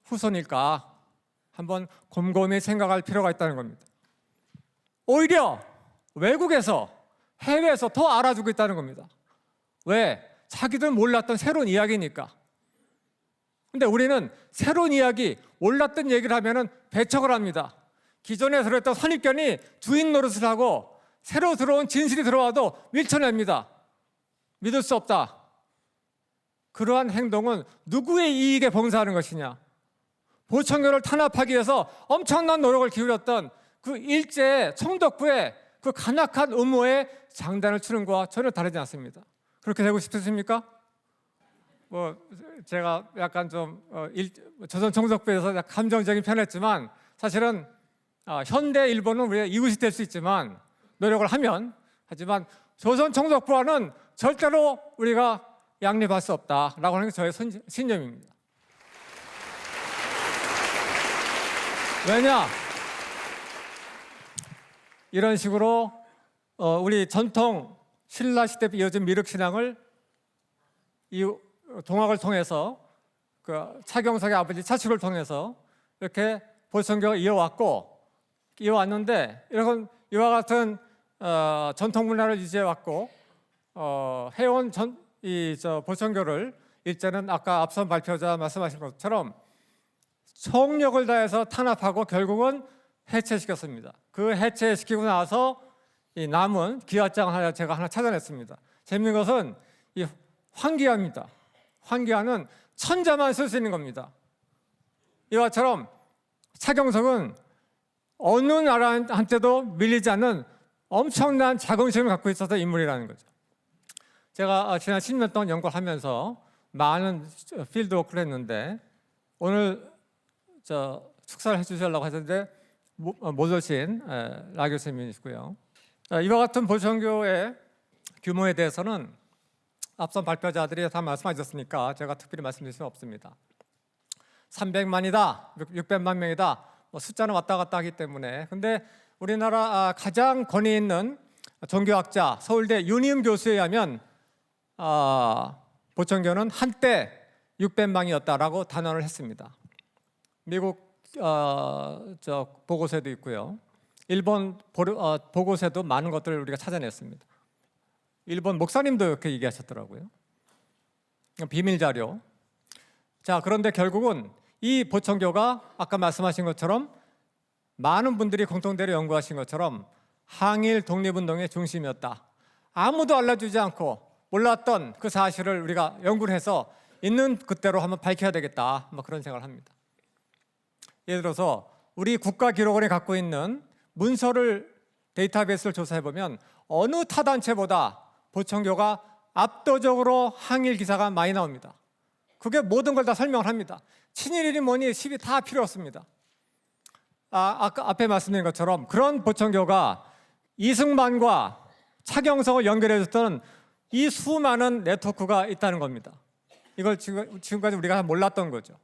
후손일까 한번 곰곰이 생각할 필요가 있다는 겁니다. 오히려 외국에서 해외에서 더 알아주고 있다는 겁니다. 왜? 자기들은 몰랐던 새로운 이야기니까. 근데 우리는 새로운 이야기, 몰랐던 얘기를 하면은 배척을 합니다. 기존에 들었던 선입견이 주인 노릇을 하고 새로 들어온 진실이 들어와도 밀쳐냅니다. 믿을 수 없다. 그러한 행동은 누구의 이익에 봉사하는 것이냐? 보청교를 탄압하기 위해서 엄청난 노력을 기울였던 그 일제 총독부의 그 간악한 음모에 장단을 치는 것과 전혀 다르지 않습니다. 그렇게 되고 싶으십니까? 제가 약간 좀 조선 총독부에서 감정적인 편했지만 사실은 현대 일본은 우리의 이웃이 될 수 있지만 노력을 하지만 조선 총독부와는 절대로 우리가 양립할 수 없다라고 하는 게 저의 신념입니다. 왜냐? 이런 식으로 우리 전통 신라 시대 이어진 미륵 신앙을 이 동학을 통해서 그 차경석의 아버지 차축을 통해서 이렇게 보청교가 이어왔는데 이런 이와 같은 전통 문화를 유지해왔고 해온 보청교를 일제는 아까 앞선 발표자 말씀하신 것처럼 총력을 다해서 탄압하고 결국은 해체시켰습니다. 그 해체시키고 나서 이 남은 기와장 하나 제가 하나 찾아냈습니다. 재밌는 것은 이 황기화입니다. 황기화는 천자만 쓸 수 있는 겁니다. 이와처럼 차경석은 어느 나라한테도 밀리지 않는 엄청난 자긍심을 갖고 있었던 인물이라는 거죠. 제가 지난 10년 동안 연구를 하면서 많은 필드 워크를 했는데 오늘 축사를 해주시려고 하셨는데 못 오신 라 교수님이시고요. 이와 같은 보청교의 규모에 대해서는 앞선 발표자들이 다 말씀하셨으니까 제가 특별히 말씀드릴 수는 없습니다. 300만이다, 600만 명이다, 숫자는 왔다 갔다 하기 때문에. 근데 우리나라 가장 권위 있는 종교학자 서울대 윤희음 교수에 의하면 보청교는 한때 600만이었다라고 단언을 했습니다. 미국 보고서에도 있고요. 일본 보고서에도 많은 것들을 우리가 찾아냈습니다. 일본 목사님도 이렇게 얘기하셨더라고요. 비밀 자료. 자, 그런데 결국은 이 보청교가 아까 말씀하신 것처럼 많은 분들이 공통대로 연구하신 것처럼 항일 독립운동의 중심이었다. 아무도 알려주지 않고 몰랐던 그 사실을 우리가 연구를 해서 있는 그대로 한번 밝혀야 되겠다. 뭐 그런 생각을 합니다. 예를 들어서 우리 국가기록원이 갖고 있는 문서를 데이터베이스를 조사해 보면 어느 타 단체보다 보청교가 압도적으로 항일 기사가 많이 나옵니다. 그게 모든 걸 다 설명을 합니다. 친일이니 뭐니 시비 다 필요 없습니다. 아까 앞에 말씀드린 것처럼 그런 보청교가 이승만과 차경석을 연결해줬던 이 수많은 네트워크가 있다는 겁니다. 이걸 지금까지 우리가 몰랐던 거죠.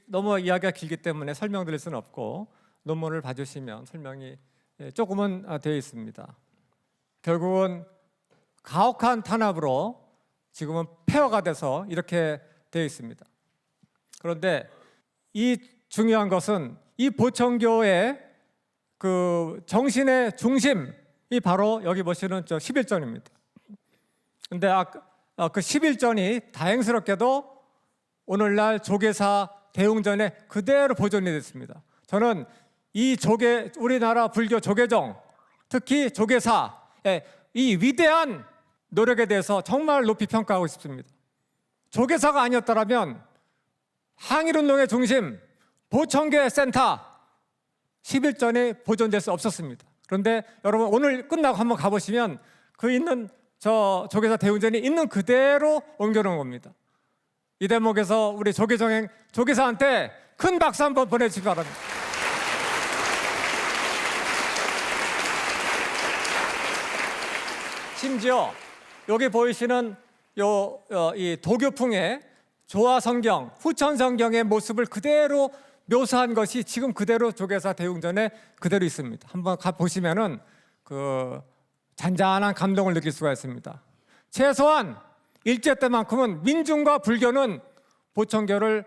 너무 이야기가 길기 때문에 설명드릴 수는 없고 논문을 봐주시면 설명이 조금은 되어 있습니다. 결국은 가혹한 탄압으로 지금은 폐허가 돼서 이렇게 되어 있습니다. 그런데 이 중요한 것은 이 보청교의 그 정신의 중심이 바로 여기 보시는 저 11전입니다. 근데 그 11전이 다행스럽게도 오늘날 조계사 대웅전에 그대로 보존이 됐습니다. 저는 이 우리나라 불교 조계종, 특히 조계사의 이 위대한 노력에 대해서 정말 높이 평가하고 싶습니다. 조계사가 아니었더라면 항일운동의 중심, 보청교의 센터 11전이 보존될 수 없었습니다. 그런데 여러분 오늘 끝나고 한번 가보시면 그 있는 저 조계사 대웅전이 있는 그대로 옮겨놓은 겁니다. 이 대목에서 우리 조계사한테 큰 박수 한번 보내주시기 바랍니다. 심지어 여기 보이시는 이 도교풍의 조화성경, 후천성경의 모습을 그대로 묘사한 것이 지금 그대로 조계사 대웅전에 그대로 있습니다. 한번 가 보시면은 그 잔잔한 감동을 느낄 수가 있습니다. 최소한 일제 때만큼은 민중과 불교는 보청교를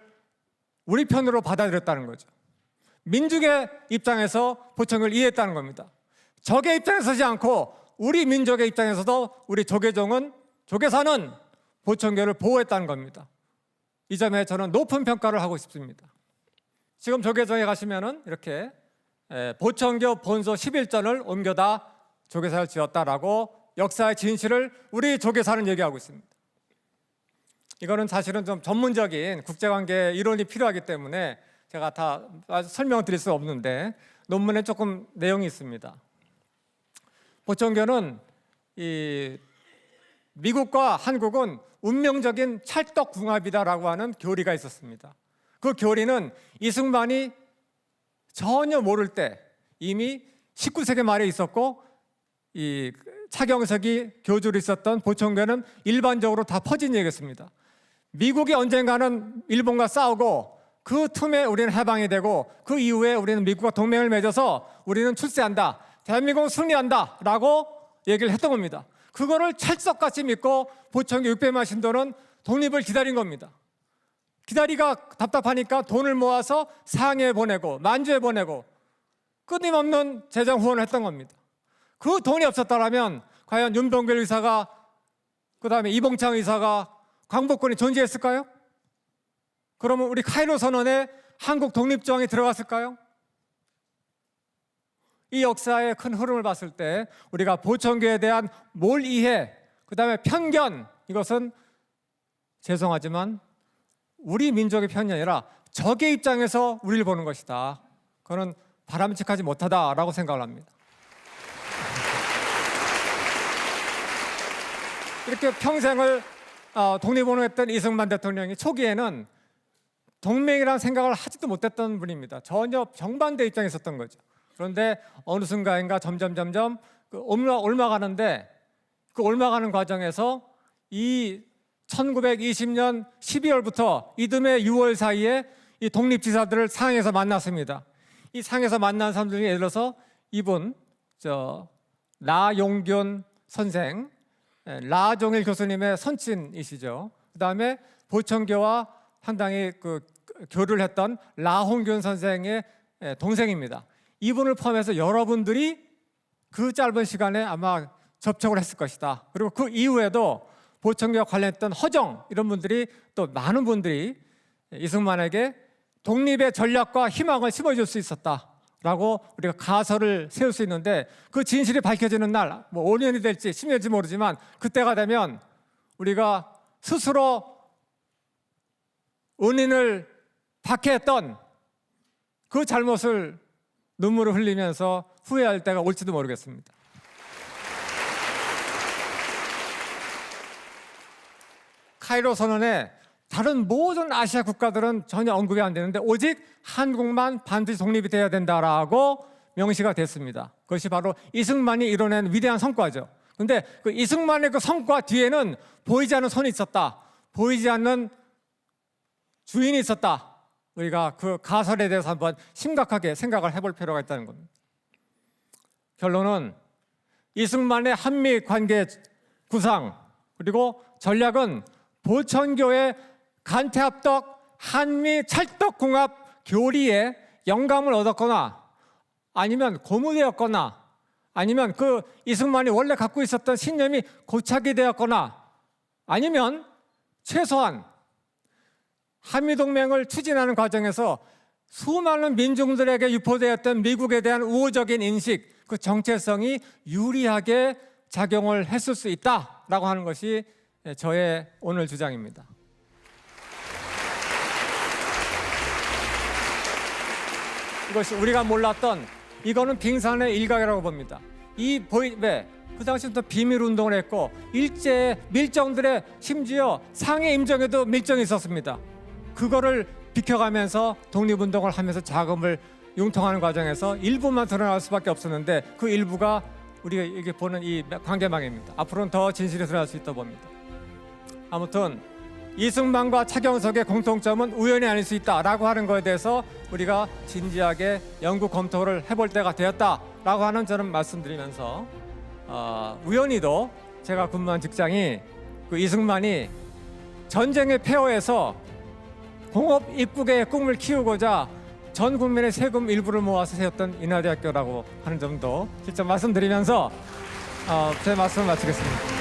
우리 편으로 받아들였다는 거죠. 민중의 입장에서 보청교를 이해했다는 겁니다. 적의 입장에 서지 않고 우리 민족의 입장에서도 우리 조계사는 보청교를 보호했다는 겁니다. 이 점에 저는 높은 평가를 하고 싶습니다. 지금 조계종에 가시면은 이렇게 보청교 본소 11전을 옮겨다 조계사를 지었다라고 역사의 진실을 우리 조계사는 얘기하고 있습니다. 이거는 사실은 좀 전문적인 국제관계 이론이 필요하기 때문에 제가 다 설명드릴 수 없는데 논문에 조금 내용이 있습니다. 보청교는 미국과 한국은 운명적인 찰떡궁합이다라고 하는 교리가 있었습니다. 그 교리는 이승만이 전혀 모를 때 이미 19세기 말에 있었고 이 차경석이 교주로 있었던 보청교는 일반적으로 다 퍼진 얘기였습니다. 미국이 언젠가는 일본과 싸우고 그 틈에 우리는 해방이 되고 그 이후에 우리는 미국과 동맹을 맺어서 우리는 출세한다. 대한민국은 승리한다 라고 얘기를 했던 겁니다. 그거를 찰떡같이 믿고 보청교 600만 신도는 독립을 기다린 겁니다. 기다리가 답답하니까 돈을 모아서 상해에 보내고 만주에 보내고 끊임없는 재정 후원을 했던 겁니다. 그 돈이 없었다면 과연 윤봉길 의사가 그다음에 이봉창 의사가 광복군이 존재했을까요? 그러면 우리 카이로 선언에 한국 독립조항이 들어갔을까요? 이 역사의 큰 흐름을 봤을 때 우리가 보청교에 대한 몰이해, 그다음에 편견, 이것은 죄송하지만 우리 민족의 편이 아니라 적의 입장에서 우리를 보는 것이다. 그거는 바람직하지 못하다라고 생각을 합니다. 이렇게 평생을 독립운동했던 이승만 대통령이 초기에는 동맹이라는 생각을 하지도 못했던 분입니다. 전혀 정반대 입장에 있었던 거죠. 그런데 어느 순간인가 점점 옮아가는데 그 옮아가는 과정에서 이 1920년 12월부터 이듬해 6월 사이에 이 독립지사들을 상해에서 만났습니다. 이 상해에서 만난 사람들 중에 예를 들어서 이분 나용균 선생, 라종일 교수님의 선친이시죠. 그다음에 보청교와 상당히 그 교류를 했던 라홍균 선생의 동생입니다. 이분을 포함해서 여러분들이 그 짧은 시간에 아마 접촉을 했을 것이다. 그리고 그 이후에도 보청기와 관련했던 허정 이런 분들이 또 많은 분들이 이승만에게 독립의 전략과 희망을 심어줄 수 있었다라고 우리가 가설을 세울 수 있는데 그 진실이 밝혀지는 날, 뭐 5년이 될지 10년이 될지 모르지만 그때가 되면 우리가 스스로 은인을 박해했던 그 잘못을 눈물을 흘리면서 후회할 때가 올지도 모르겠습니다. 카이로 선언에 다른 모든 아시아 국가들은 전혀 언급이 안 되는데 오직 한국만 반드시 독립이 돼야 된다라고 명시가 됐습니다. 그것이 바로 이승만이 이뤄낸 위대한 성과죠. 그런데 그 이승만의 그 성과 뒤에는 보이지 않는 손이 있었다. 보이지 않는 주인이 있었다. 우리가 그 가설에 대해서 한번 심각하게 생각을 해볼 필요가 있다는 겁니다. 결론은 이승만의 한미 관계 구상 그리고 전략은 보천교의 간태합덕 한미 찰떡궁합 교리에 영감을 얻었거나 아니면 고무되었거나 아니면 그 이승만이 원래 갖고 있었던 신념이 고착이 되었거나 아니면 최소한 한미동맹을 추진하는 과정에서 수많은 민중들에게 유포되었던 미국에 대한 우호적인 인식, 그 정체성이 유리하게 작용을 했을 수 있다라고 하는 것이 저의 오늘 주장입니다. 이것이 우리가 몰랐던 이거는 빙산의 일각이라고 봅니다. 그 당시부터 비밀 운동을 했고 일제 밀정들의 심지어 상해 임정에도 밀정이 있었습니다. 그거를 비켜가면서 독립운동을 하면서 자금을 융통하는 과정에서 일부만 드러날 수밖에 없었는데 그 일부가 우리가 이게 보는 이 관계망입니다. 앞으로는 더 진실이 드러날 수 있다고 봅니다. 아무튼 이승만과 차경석의 공통점은 우연이 아닐 수 있다라고 하는 것에 대해서 우리가 진지하게 연구 검토를 해볼 때가 되었다라고 하는 저는 말씀드리면서 우연히도 제가 근무한 직장이 그 이승만이 전쟁의 폐허에서 공업 입국의 꿈을 키우고자 전 국민의 세금 일부를 모아서 세웠던 인하대학교라고 하는 점도 직접 말씀드리면서 제 말씀을 마치겠습니다.